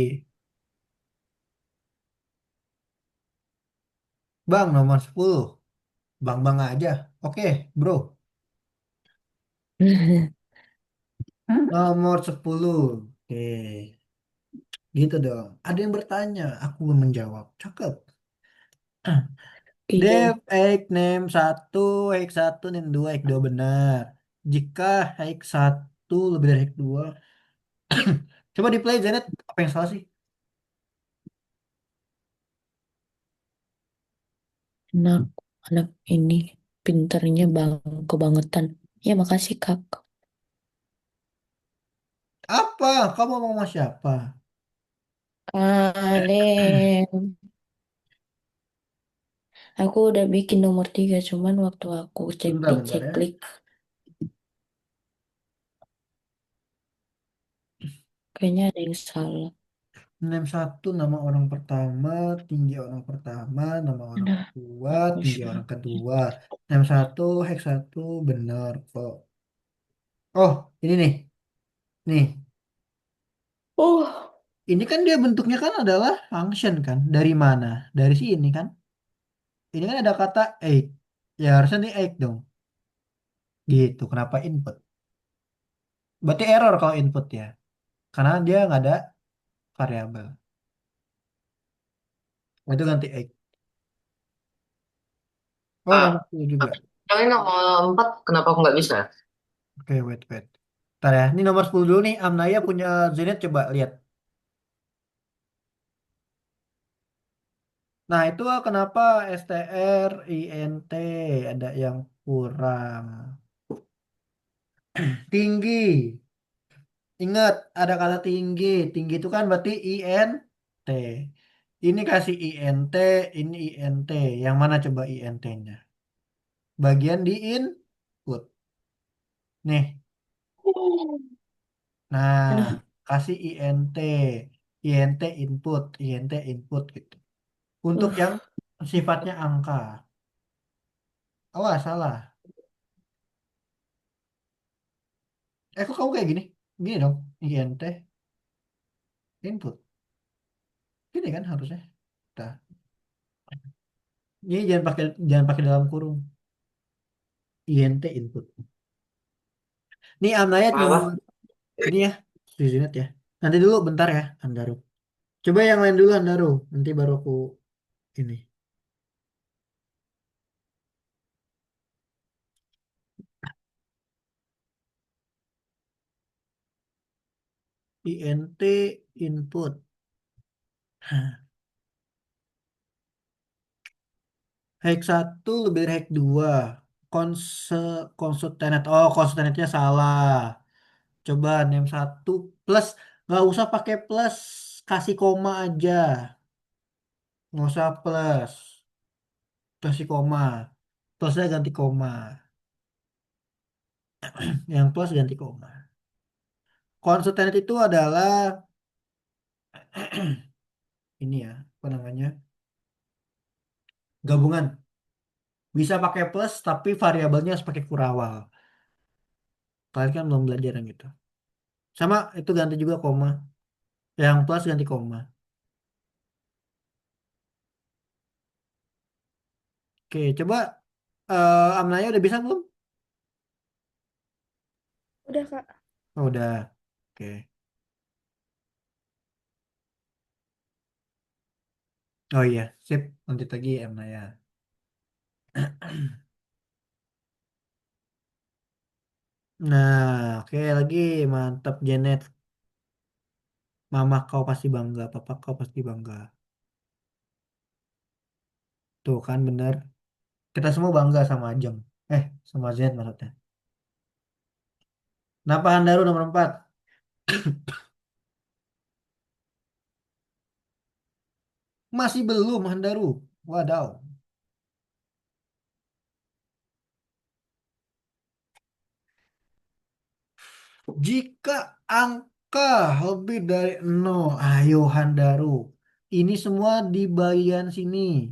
Bang, nomor 10. Bang aja. Oke, bro. Nomor 10. Oke, gitu dong. Ada yang bertanya, aku belum menjawab. Cakep. Dev, Iya. name satu, satu, name 2, 2 benar. Jika satu lebih dari dua, coba di play Janet. Apa yang salah sih? Anak, anak ini pinternya bang, kebangetan. Ya makasih kak. Apa? Kamu mau sama siapa? Kalem. Aku udah bikin nomor 3, cuman waktu aku cek Bentar, di bentar ya. ceklik, kayaknya ada yang salah. Name satu, nama orang pertama, tinggi orang pertama, nama orang Udah, kedua, aku tinggi orang kedua. Name satu, satu, benar kok. Oh, ini nih. Nih, Oh, ini kan dia bentuknya kan adalah function kan. Dari mana? Dari sini kan. Ini kan ada kata egg. Ya harusnya nih egg dong. Gitu. Kenapa input? Berarti error kalau input ya. Karena dia nggak ada variabel. Itu ganti egg. Oh, nomor Ah, 10 juga. yang ini nomor 4, kenapa aku nggak bisa? Oke, wait. Ntar ya. Ini nomor 10 dulu nih. Amnaya punya Zenit, coba lihat. Nah, itu kenapa STR, INT ada yang kurang. Tinggi. Ingat, ada kata tinggi. Tinggi itu kan berarti INT. Ini kasih INT, ini INT. Yang mana coba INT-nya? Bagian di input. Nih. Nah, Aduh, kasih INT. INT input, INT input gitu. Untuk yang uh, sifatnya angka. Awas, salah. Kok kamu kayak gini? Gini dong, INT input. Gini kan harusnya. Nah, ini jangan pakai dalam kurung. INT input. Nih Amnayat nomor Kenapa? ini ya, Zinat ya. Nanti dulu bentar ya, Andaru. Coba yang lain dulu Andaru, nanti baru aku ini. INT input. Hah. Hack satu lebih dari hack 2. Konse konsultanet. Oh, konsultanetnya salah. Coba name satu plus, nggak usah pakai plus, kasih koma aja. Nggak usah plus, kasih koma. Plusnya ganti koma. Yang plus ganti koma. Konsultanet itu adalah ini ya, apa namanya? Gabungan. Bisa pakai plus tapi variabelnya harus pakai kurawal. Kalian kan belum belajar yang gitu. Sama itu ganti juga koma. Yang plus ganti koma. Oke, coba Amnaya udah bisa belum? Udah, Kak. Oh, udah. Oke. Oh iya, sip. Lanjut lagi Amnaya. Nah, oke lagi mantap Janet. Mama kau pasti bangga, papa kau pasti bangga. Tuh kan bener. Kita semua bangga sama Ajeng. Sama Janet maksudnya. Kenapa Handaru nomor 4? Masih belum Handaru. Wadaw. Jika angka lebih dari 0, ayo Handaru. Ini semua di bagian sini.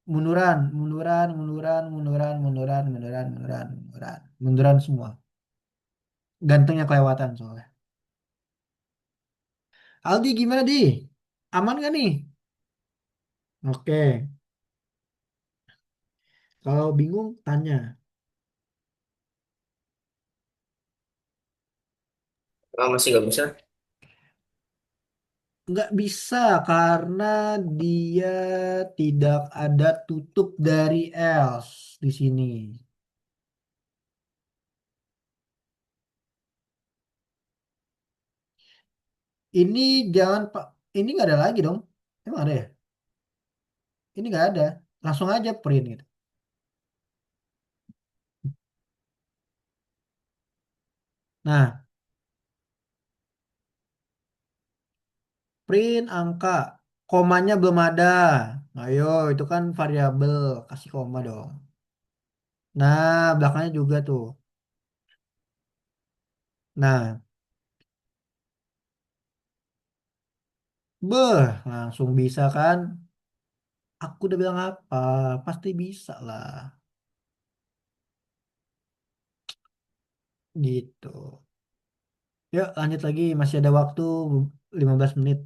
Munduran, munduran, munduran, munduran, munduran, munduran, munduran, munduran. Munduran semua. Gantengnya kelewatan soalnya. Aldi gimana di? Aman gak nih? Oke. Kalau bingung tanya. Masih nggak bisa. Nggak bisa karena dia tidak ada tutup dari else di sini. Ini jangan Pak. Ini nggak ada lagi dong. Emang ada ya? Ini nggak ada. Langsung aja print gitu. Nah, print angka. Komanya belum ada. Ayo, itu kan variabel. Kasih koma dong. Nah, belakangnya juga tuh. Nah, beh, langsung bisa kan? Aku udah bilang apa? Pasti bisa lah. Gitu. Yuk, lanjut lagi. Masih ada waktu 15 menit.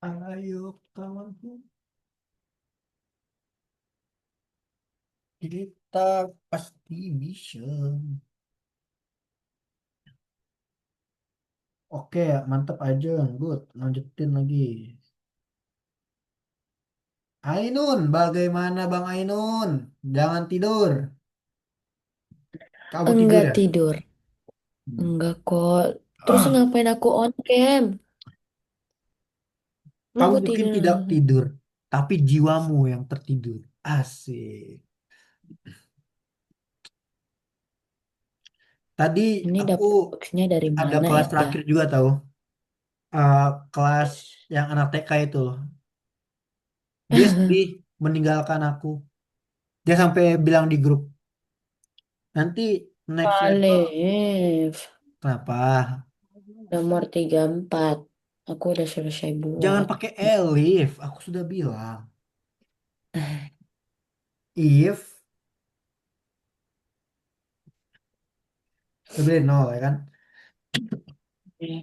Ayo kawanku, kita pasti bisa. Oke, mantap aja, good. Lanjutin lagi. Ainun, bagaimana Bang Ainun? Jangan tidur. Kamu tidur Enggak ya? tidur. Hmm. Enggak kok. Terus Ah, ngapain aku on cam? Emang kamu aku mungkin tidur. tidak tidur, tapi jiwamu yang tertidur. Asik. Tadi Ini aku dapat boxnya dari ada mana kelas ya? terakhir juga tahu. Kelas yang anak TK itu loh. Dia sedih meninggalkan aku. Dia sampai bilang di grup, nanti next level. Alif. Kenapa? Nomor 34. Aku udah selesai Jangan buat. pakai elif. Aku sudah bilang. If lebih dari nol ya kan? Eh,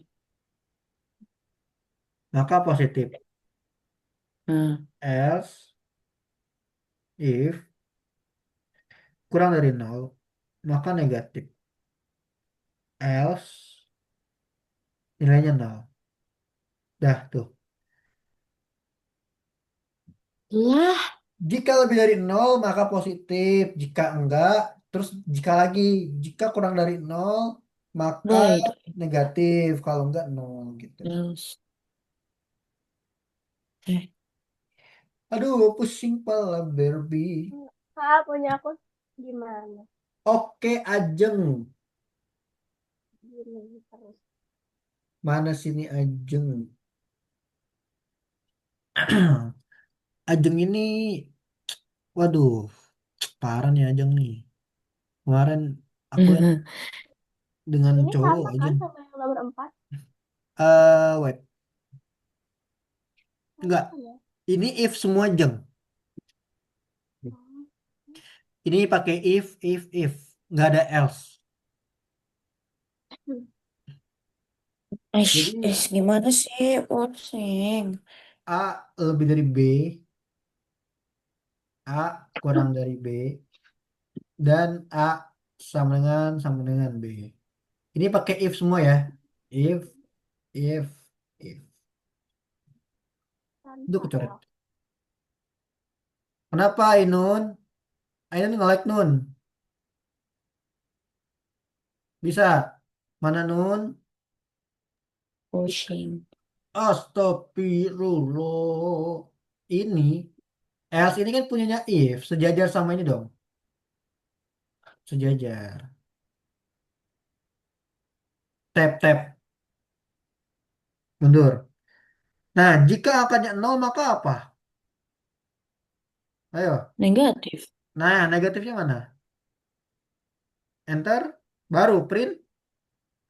Maka positif. Nah, Else, if kurang dari nol, maka negatif. Else, nilainya nol. Dah tuh. lah, Jika lebih dari nol, maka positif. Jika enggak, terus jika lagi, jika kurang dari nol, maka nah itu. negatif. Kalau enggak, nol gitu. Else. Eh, Aduh, pusing pala, Barbie. Kak, punya aku gimana? Oke, Ajeng. Gini terus. Mana sini Ajeng? Ajeng ini, waduh, parah nih Ajeng nih. Kemarin aku dengan Ini cowok sama kan Ajeng. sama yang nomor 4? Wait, Sama enggak. kan ya? Ini if semua Jeng. Oh. Ini pakai if. Nggak ada else. Jadi gimana sih? Pusing. A lebih dari B, A kurang dari B, dan A sama dengan B. Ini pakai if semua ya. If, if, if. Itu Tanpa kecoret. L. Kenapa Ainun? Ainun nge-like Nun. Bisa. Mana Nun? Pusing. Astagfirullah. Ini, else ini kan punyanya if. Sejajar sama ini dong. Sejajar. Tap. Mundur. Nah, jika angkanya nol maka apa? Ayo. Negatif. Nah, negatifnya mana? Enter. Baru print.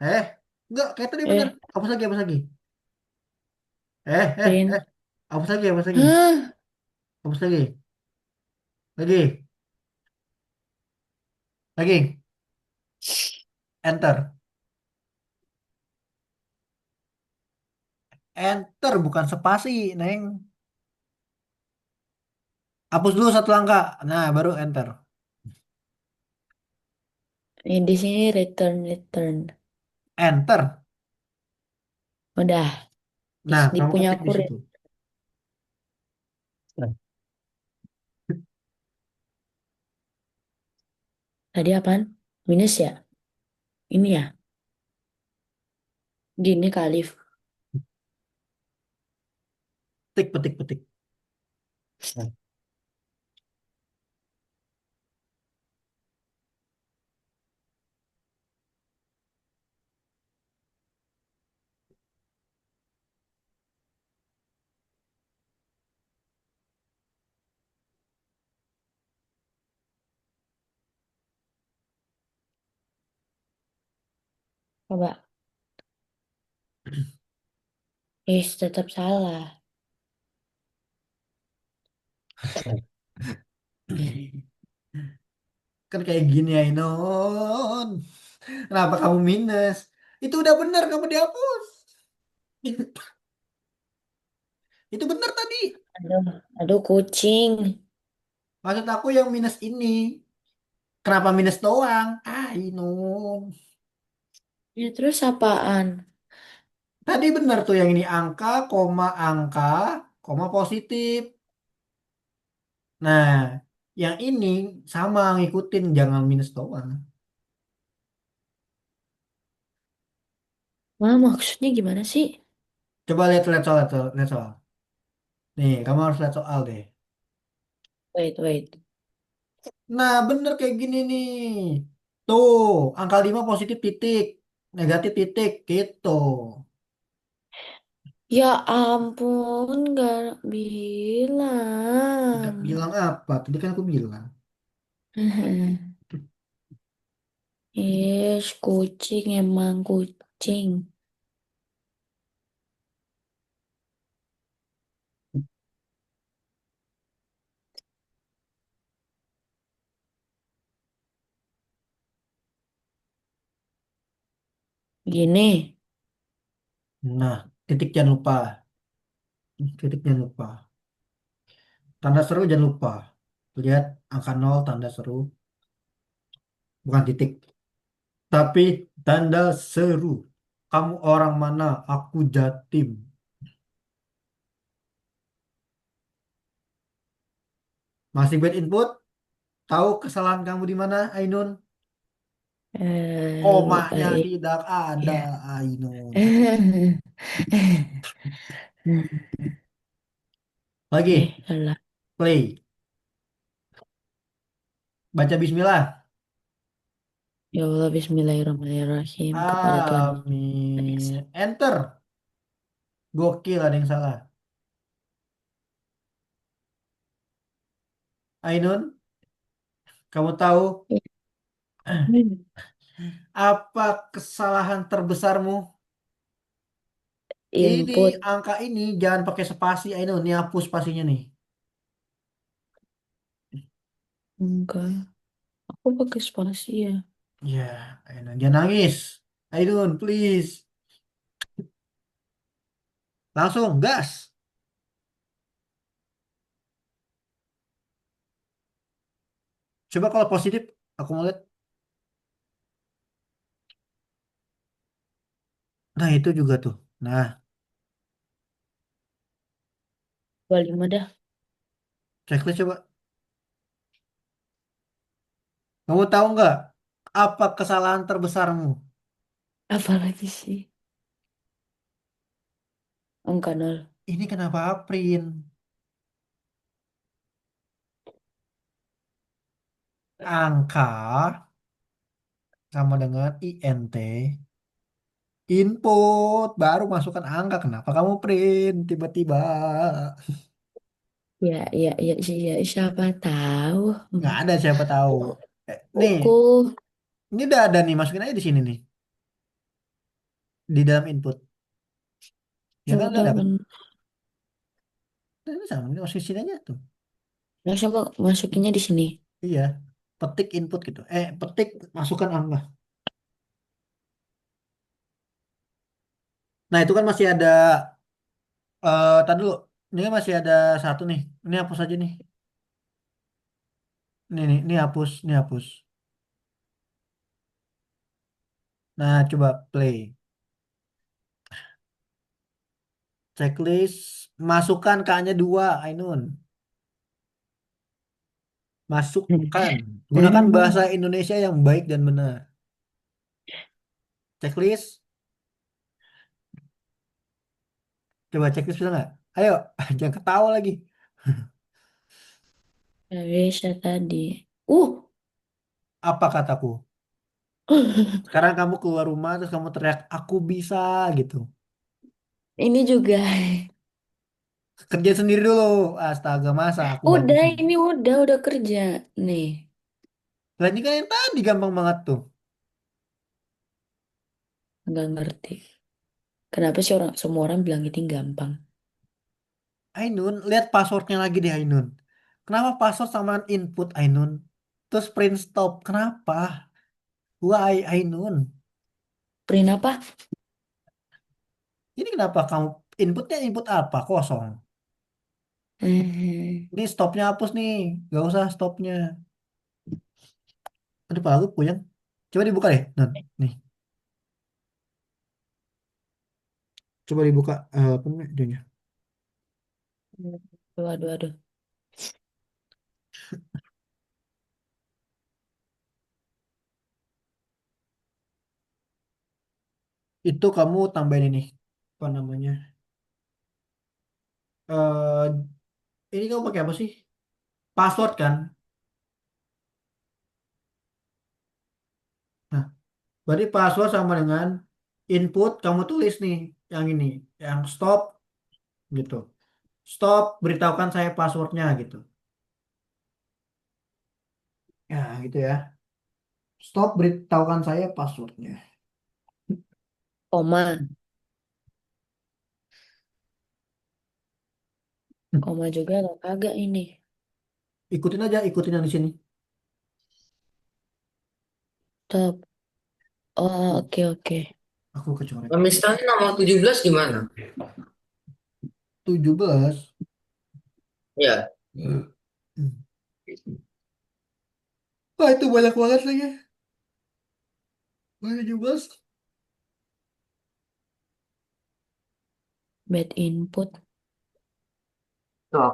Eh, enggak. Kayak tadi bener. Eh, Hapus lagi. Eh. print. Hapus lagi. Hah? Hapus lagi. Lagi. Lagi. Enter. Enter bukan spasi, Neng. Hapus dulu satu langkah. Nah, baru enter. Di sini return. Enter. Udah. Nah, Di kamu punya ketik aku di situ. tadi apaan? Minus ya? Ini ya? Gini Kalif. Petik. Nah, Coba. Tetap salah. kan kayak gini ya, Inon. Kenapa kamu minus? Itu udah benar, kamu dihapus. Itu bener tadi. Aduh, aduh kucing. Maksud aku yang minus ini. Kenapa minus doang? Ah, Ainun. Ya terus apaan? Tadi bener tuh yang ini angka, koma positif. Nah, yang ini sama ngikutin jangan minus doang. Wah, maksudnya gimana sih? Coba lihat soal, lihat soal. Nih, kamu harus lihat soal deh. Wait, wait. Nah, bener kayak gini nih. Tuh, angka 5 positif titik, negatif titik, gitu. Ya ampun, gak Nggak bilang. bilang apa? Tadi kan aku bilang. Yes, kucing emang kucing. Gini, Nah, titik jangan lupa. Titik jangan lupa. Tanda seru jangan lupa. Lihat angka nol tanda seru, bukan titik. Tapi tanda seru. Kamu orang mana? Aku Jatim. Masih bad input? Tahu kesalahan kamu di mana, Ainun? Komanya eh, tidak ada, ya. Ainun. Hmm, Lagi, alah. play. Baca bismillah. Ya Allah, Bismillahirrahmanirrahim kepada Tuhan. Yang Esa. Amin. Enter. Gokil, ada yang salah. Ainun, kamu tahu Hmm. apa kesalahan terbesarmu? Ini Input angka ini jangan pakai spasi, Ainun. Ini hapus spasinya nih. enggak. Aku pakai spasi ya. Ya, Ainun, jangan nangis. Ainun, please. Langsung, gas. Coba kalau positif, aku mau lihat. Nah, itu juga tuh. Nah, 25 dah. checklist coba. Kamu tahu nggak apa kesalahan terbesarmu? Apalagi sih? Angka nol. Ini kenapa print angka sama dengan INT input baru masukkan angka. Kenapa kamu print tiba-tiba? Ya, ya, ya, ya, siapa tahu. Nggak ada siapa tahu. Nih, Buku. ini udah ada nih, masukin aja di sini nih, di dalam input. Ya Ya kan udah udah, ada kan? Nah, ini sama, ini masukin sini aja tuh. nah, coba masukinnya di sini. Iya, petik input gitu. Petik masukkan angka. Nah, itu kan masih ada, tadi dulu. Ini kan masih ada satu nih. Ini hapus aja nih. Ini hapus, ini hapus. Nah, coba play. Checklist, masukkan K-nya 2, Ainun. Masukkan. Gunakan bahasa Indonesia yang baik dan benar. Checklist, coba checklist bisa nggak? Ayo, jangan ketawa lagi. Gak bisa tadi. Apa kataku? Sekarang kamu keluar rumah terus kamu teriak, aku bisa gitu. Ini juga. Kerja sendiri dulu. Astaga, masa aku Udah, bantuin. ini udah kerja. Nih, Lah ini kan yang tadi gampang banget tuh. nggak ngerti. Kenapa sih semua orang bilang ini gampang? Ainun, lihat passwordnya lagi deh Ainun. Kenapa password sama input Ainun? Terus print stop. Kenapa? Why Ainun? Print apa? Ini kenapa kamu inputnya input apa? Kosong. Eh, Ini stopnya hapus nih. Gak usah stopnya. Aduh, pala gue puyeng. Coba dibuka deh. Nah, nih. Coba dibuka. Apa namanya? Itunya. aduh, aduh, aduh. Itu kamu tambahin ini. Apa namanya? eh ini kamu pakai apa sih? Password kan? Nah, berarti password sama dengan input kamu tulis nih. Yang ini. Yang stop gitu. Stop, beritahukan saya passwordnya gitu. Ya, gitu ya. Stop, beritahukan saya passwordnya. Koma, koma juga atau kagak ini? Ikutin aja, ikutin yang di sini. Top. Oh, oke, oke. Aku kecoret. Misalnya nomor 17 gimana? 17. Ya, Hmm. Wah, itu banyak banget lagi. Banyak 17. Bad input. tuh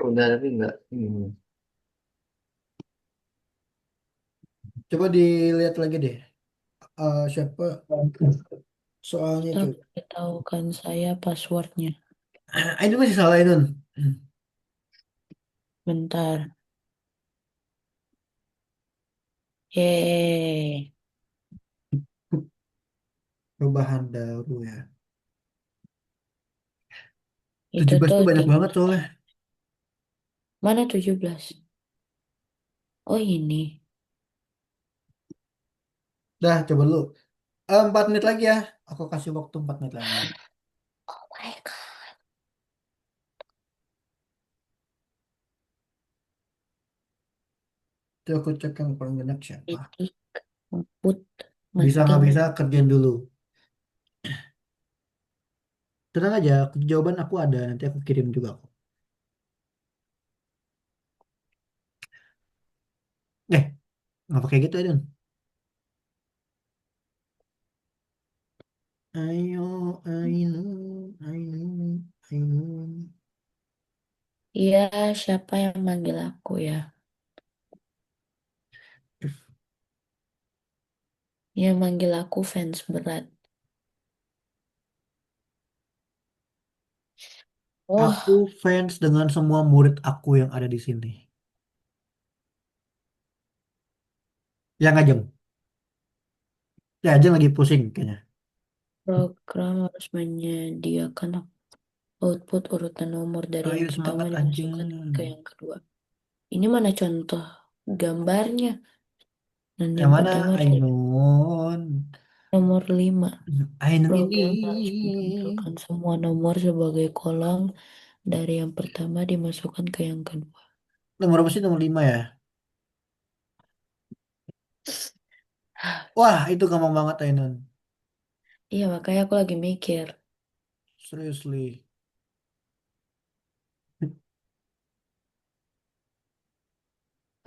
udah tapi enggak. Coba dilihat lagi deh. Siapa soalnya Stop, tuh. beritahukan saya passwordnya. Ini masih salah itu. Bentar. Yeay. Perubahan baru ya. Itu 17 tuh tuh banyak banget tinggal. soalnya. Mana 17? Oh, ini. Dah, coba dulu. 4 menit lagi ya. Aku kasih waktu 4 menit lagi. Oh my God. Itu aku cek yang paling banyak siapa. Titik. Input. Bisa Mati nggak bisa nih. kerjain dulu. Tenang aja, jawaban aku ada. Nanti aku kirim juga kok. Eh, nggak pakai gitu ya, Ayo, ayo, ayo, ayo. Iya, siapa yang manggil aku ya? Yang manggil aku fans berat. Aku Oh, fans dengan semua murid aku yang ada di sini. Yang Ajeng. Ya Ajeng lagi pusing kayaknya. program harus menyediakan output urutan nomor dari Ayo yang pertama semangat dimasukkan ke Ajeng. yang kedua. Ini mana contoh gambarnya? Dan Yang yang mana pertama harus jadi Ainun? nomor 5. Ainun ini. Program harus menampilkan semua nomor sebagai kolom dari yang pertama dimasukkan ke yang kedua. Nomor apa sih nomor 5 ya? Wah, itu gampang banget Ainun. Iya, makanya aku lagi mikir. Seriously.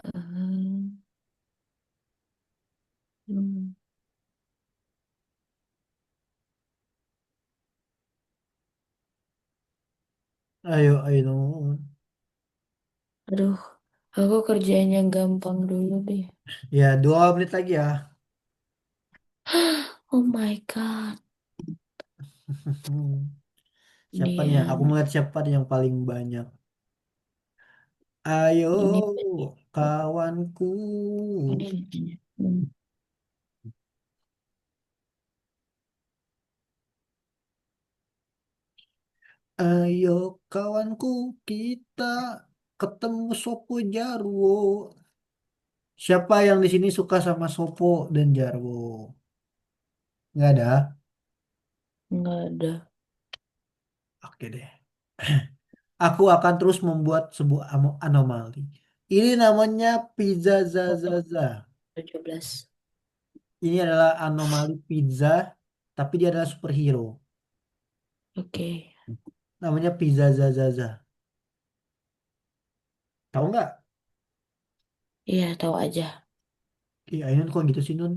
Hmm, hmm. Ayo Ainun. Aduh, aku kerjain yang gampang dulu deh. Ya 2 menit lagi ya. Oh my God. Siapa nih ya? Aku Dian, melihat siapa nih yang paling banyak. Ayo ini kawanku. ini. Ayo kawanku kita ketemu Sopo Jarwo. Siapa yang di sini suka sama Sopo dan Jarwo? Nggak ada? Nggak ada. Oke deh. Aku akan terus membuat sebuah anomali. Ini namanya Pizza Oh, Zazaza. 17. Ini adalah anomali pizza, tapi dia adalah superhero. Oke. Namanya Pizza Zazaza. Tahu nggak? Iya, tahu aja. Iya, ini kok gitu sih Nun.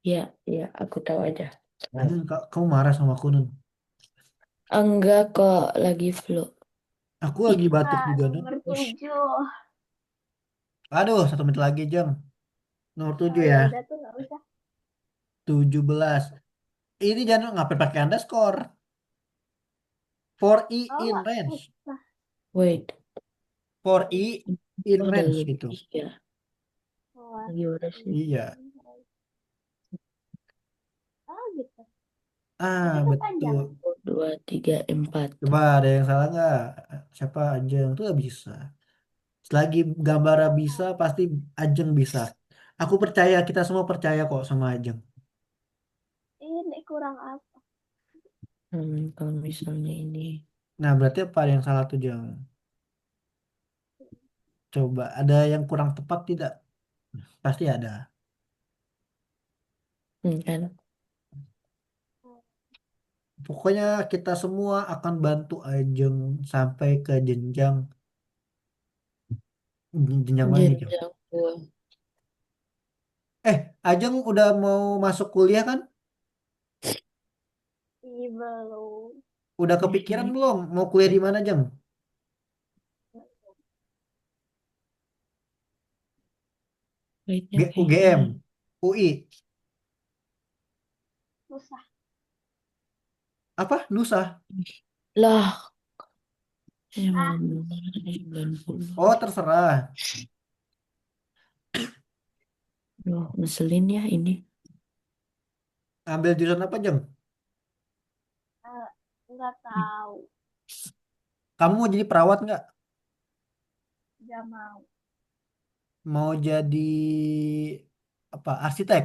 Iya, iya, aku tahu aja. Ini kamu marah sama aku Nun. Enggak kok, lagi flu. Aku Ih, lagi batuk Kak, juga Nun. nomor ush. 7. Aduh, 1 menit lagi jam. Nomor Oh 7 ya ya. udah tuh nggak usah. 17. Ini jangan ngapain pakai underscore. For I Oh in nggak range. usah. Wait, For I oh, in ada range gitu. lebih ya. Keluar. Lagi udah sih. Iya. Oh gitu. Berarti Ah, kepanjang. betul. 2, 3, 4. Coba ada yang salah nggak? Siapa Ajeng? Itu nggak bisa. Selagi Gambara bisa, pasti Ajeng bisa. Aku percaya, kita semua percaya kok sama Ajeng. Ini kurang apa? Kalau misalnya ini. Nah, berarti apa yang salah tuh, Jeng? Coba, ada yang kurang tepat tidak? Pasti ada. Kan. Pokoknya kita semua akan bantu Ajeng sampai ke jenjang jenjang mana nih, Jeng? Jenjang gua. Ajeng udah mau masuk kuliah kan? Ih, belum. Udah kepikiran belum mau kuliah di mana, Jeng? Weightnya kayaknya. UGM, UI, Susah. apa? Nusa? Lah, ini Ah, malam 90. Oh, terserah. Duh, ngeselin ya ini. Ambil jurusan apa, Jeng? eh, nggak tahu. Kamu mau jadi perawat nggak? Nggak mau. Mau jadi apa? Arsitek,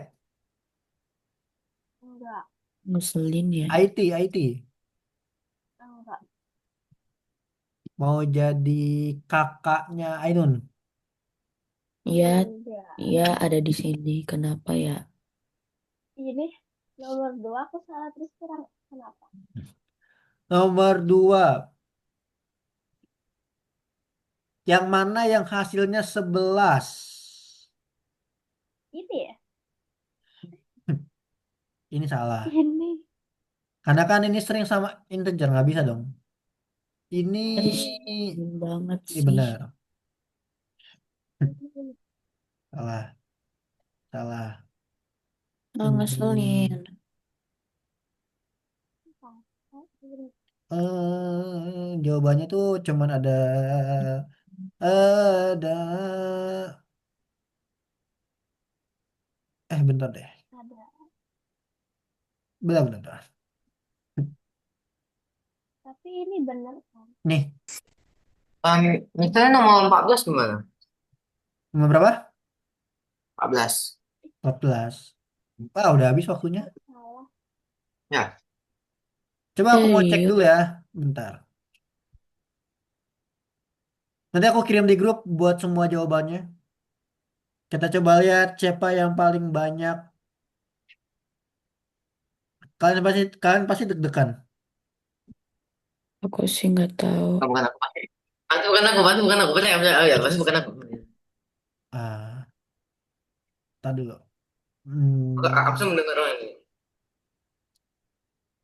Enggak. Ngeselin ya. IT, IT. Enggak. Mau jadi kakaknya Ainun. Iya, Enggak. iya ada di sini. Kenapa ya? Ini nomor 2 aku salah terus kurang. Kenapa? Nomor 2, yang mana yang hasilnya 11? Ini ya? Ini salah. Ini. Karena kan ini sering sama integer, nggak bisa dong. Ini Ih, Oh, ngeselin banget ini sih. benar. ini. Salah, salah. Ah, ngeselin. Hmm. Jawabannya tuh cuman ada bentar deh. Ada. Bentar, bentar, bentar. Tapi ini benar kan? Nih, Misalnya nomor 14 gimana? nomor berapa? 14. 14. Wah, udah habis waktunya. Oh, salah. Ya. Coba aku mau cek Serius. dulu ya. Bentar. Nanti aku kirim di grup buat semua jawabannya. Kita coba lihat siapa yang paling banyak. Kalian pasti deg-degan. Aku sih nggak tahu. Bukan aku. Bukan aku. Percaya, percaya. Oh, ya, pasti bukan aku. Ah, tadi dulu. Aku Hmm. sama mendengar orang ini.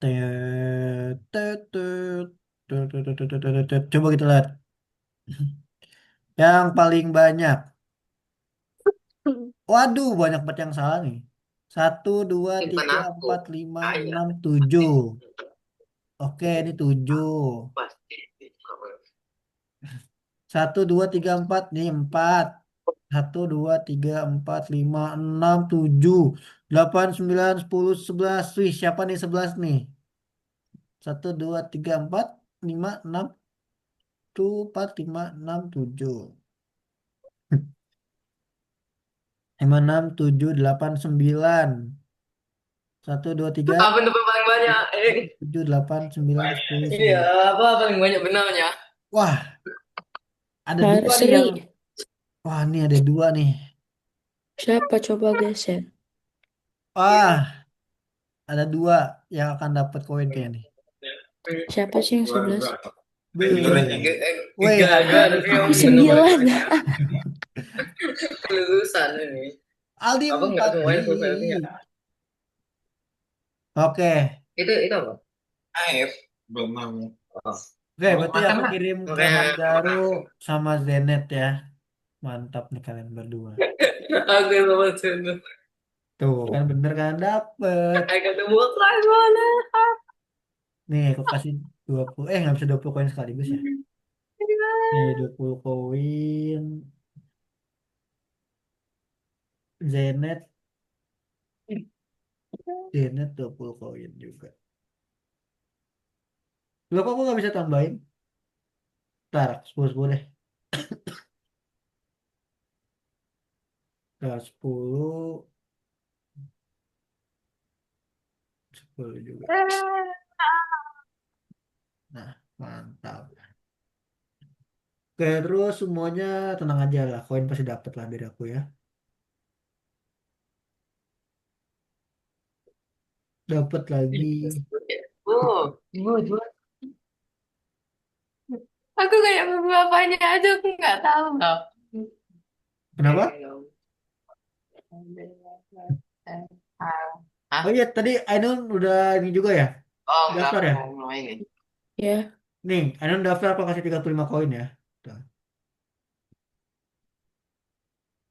Tet, tet, tet, tet, tet, tet, tet, tet, tet. Coba kita lihat. Yang paling banyak. Waduh, banyak banget yang salah nih. Satu, dua, Ini bukan tiga, aku. empat, lima, Saya. enam, tujuh. Oke, ini tujuh. Pasti. Satu, dua, tiga, empat. Nih empat. Satu, dua, tiga, empat, lima, enam, tujuh, delapan, sembilan, sepuluh, sebelas. Wih, siapa nih 11 nih? Satu, dua, tiga, empat, lima, enam, tujuh, empat, lima, enam, tujuh. Lima, enam, tujuh, delapan, sembilan. Satu, dua, tiga, Apa itu paling banyak? tujuh, delapan, sembilan, sepuluh, Iya, sebelas. apa paling banyak benarnya? Wah, ada Nah, dua nih Seri, yang. Wah, ini ada dua nih. siapa coba geser? Wah, ada dua yang akan dapat koin kayak nih. Siapa sih yang 11? Beuh. Woi, Gagal Aldi tapi Aku emang bener-bener 9. kelulusan ini. Aldi Apa nggak 4 semuanya full service ya? dik. Oke. Itu apa? AF belum mau. Oh. Oke, Mau berarti makan aku lah. kirim ke Makanya Hamdaru makan. sama Zenet ya. Mantap nih kalian berdua. Aku sama Junu. Tuh, kan bener kan dapet. I got the work life balance. Nih, aku kasih 20. Nggak bisa 20 koin sekaligus ya. Nih, 20 koin. Zenet. Zenet 20 koin juga. Loh, kok aku nggak bisa tambahin? Ntar, 10-10 deh. Nah, 10. 10 juga. Nah, mantap. Oke, terus semuanya tenang aja lah. Koin pasti dapet lah biar aku ya. Dapat lagi. Oh, good. Aku kayak beberapanya aja aku nggak tahu loh. Kenapa? Oh Hah? iya, tadi Ainun udah ini juga ya? Oh, enggak, Daftar aku ya? mau main. Ya. Nih, Ainun daftar aku kasih 35 koin ya. Tuh.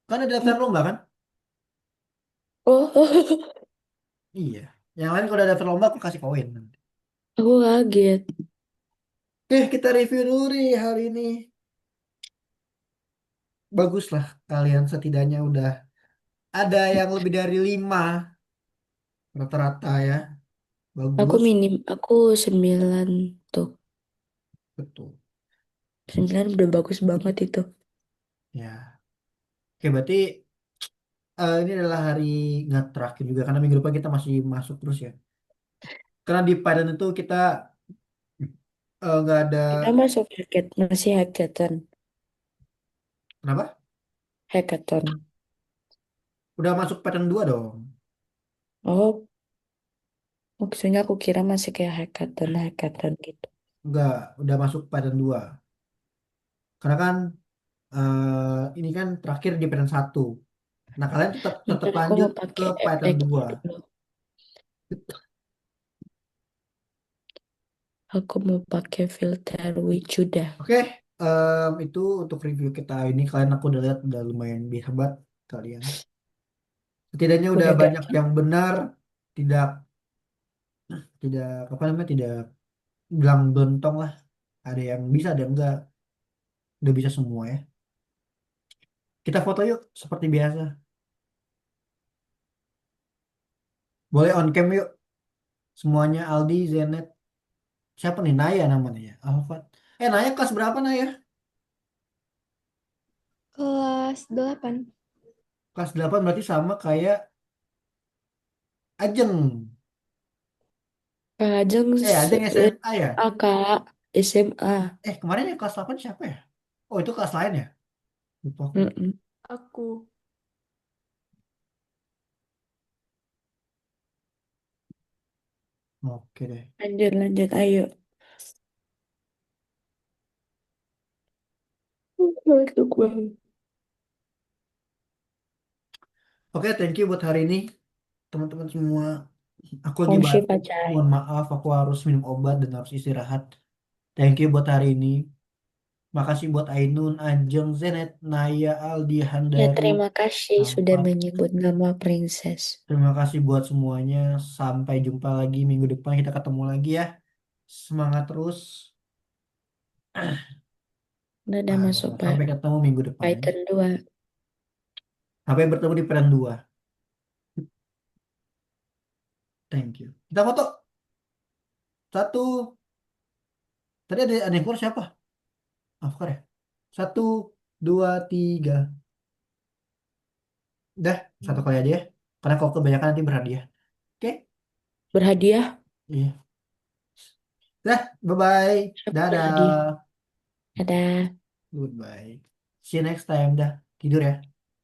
Kan ada daftar lomba kan? Oh, Iya. Yang lain kalau ada daftar lomba aku kasih koin. aku kaget. Oke, kita review dulu nih hari ini. Bagus lah kalian setidaknya udah ada yang lebih dari 5 rata-rata ya. Aku Bagus. minim, aku 9 tuh. Betul. 9 udah bagus banget itu. Ya. Oke, berarti ini adalah hari nggak terakhir juga karena minggu depan kita masih masuk terus ya. Karena di Padang itu kita nggak ada. Kita masuk masih hackathon. Kenapa? Hackathon. Udah masuk pattern 2 dong. Oh, maksudnya aku kira masih kayak hackathon gitu. Enggak, udah masuk pattern 2. Karena kan ini kan terakhir di pattern 1. Nah, kalian tetap tetap Ntar aku lanjut mau ke pakai pattern efek 2. dulu. Aku mau pakai filter Wicuda. Oke, itu untuk review kita ini kalian aku udah lihat udah lumayan hebat kalian. Setidaknya Aku udah udah banyak dapat. yang benar, tidak tidak apa namanya tidak bilang belontong lah. Ada yang bisa, ada yang enggak. Udah bisa semua ya. Kita foto yuk seperti biasa. Boleh on cam yuk. Semuanya Aldi, Zenet. Siapa nih? Naya namanya ya. Alfat. Naya kelas berapa Naya? Kelas 8. Kelas 8 berarti sama kayak Ajeng. Kajeng Ajeng SMA ya? Kak SMA. Kemarin yang kelas 8 siapa ya? Oh, itu kelas lain ya? Lupa aku. Mm-mm. Aku. Oke deh. Lanjut, lanjut, ayo. Masuk banget. Oke, thank you buat hari ini. Teman-teman semua. Aku lagi Om batuk. Shiva Chai. Mohon maaf, aku harus minum obat dan harus istirahat. Thank you buat hari ini. Makasih buat Ainun, Ajeng, Zenet, Naya, Aldi, Ya, Handaru, terima kasih sudah Alfat. menyebut nama Princess. Terima kasih buat semuanya. Sampai jumpa lagi minggu depan. Kita ketemu lagi ya. Semangat terus. Udah masuk Sampai Pak. ketemu minggu depan ya. Python 2. Sampai bertemu di peran 2. Thank you. Kita foto. Satu. Tadi ada yang keluar siapa? Afkar ya? Satu, dua, tiga. Udah, satu kali aja ya. Karena kalau kebanyakan nanti berhadiah. Oke? Berhadiah? Iya. Dah, bye-bye. Siapa berhadiah? Dadah. Ada. Goodbye. See you next time. Dah, tidur ya.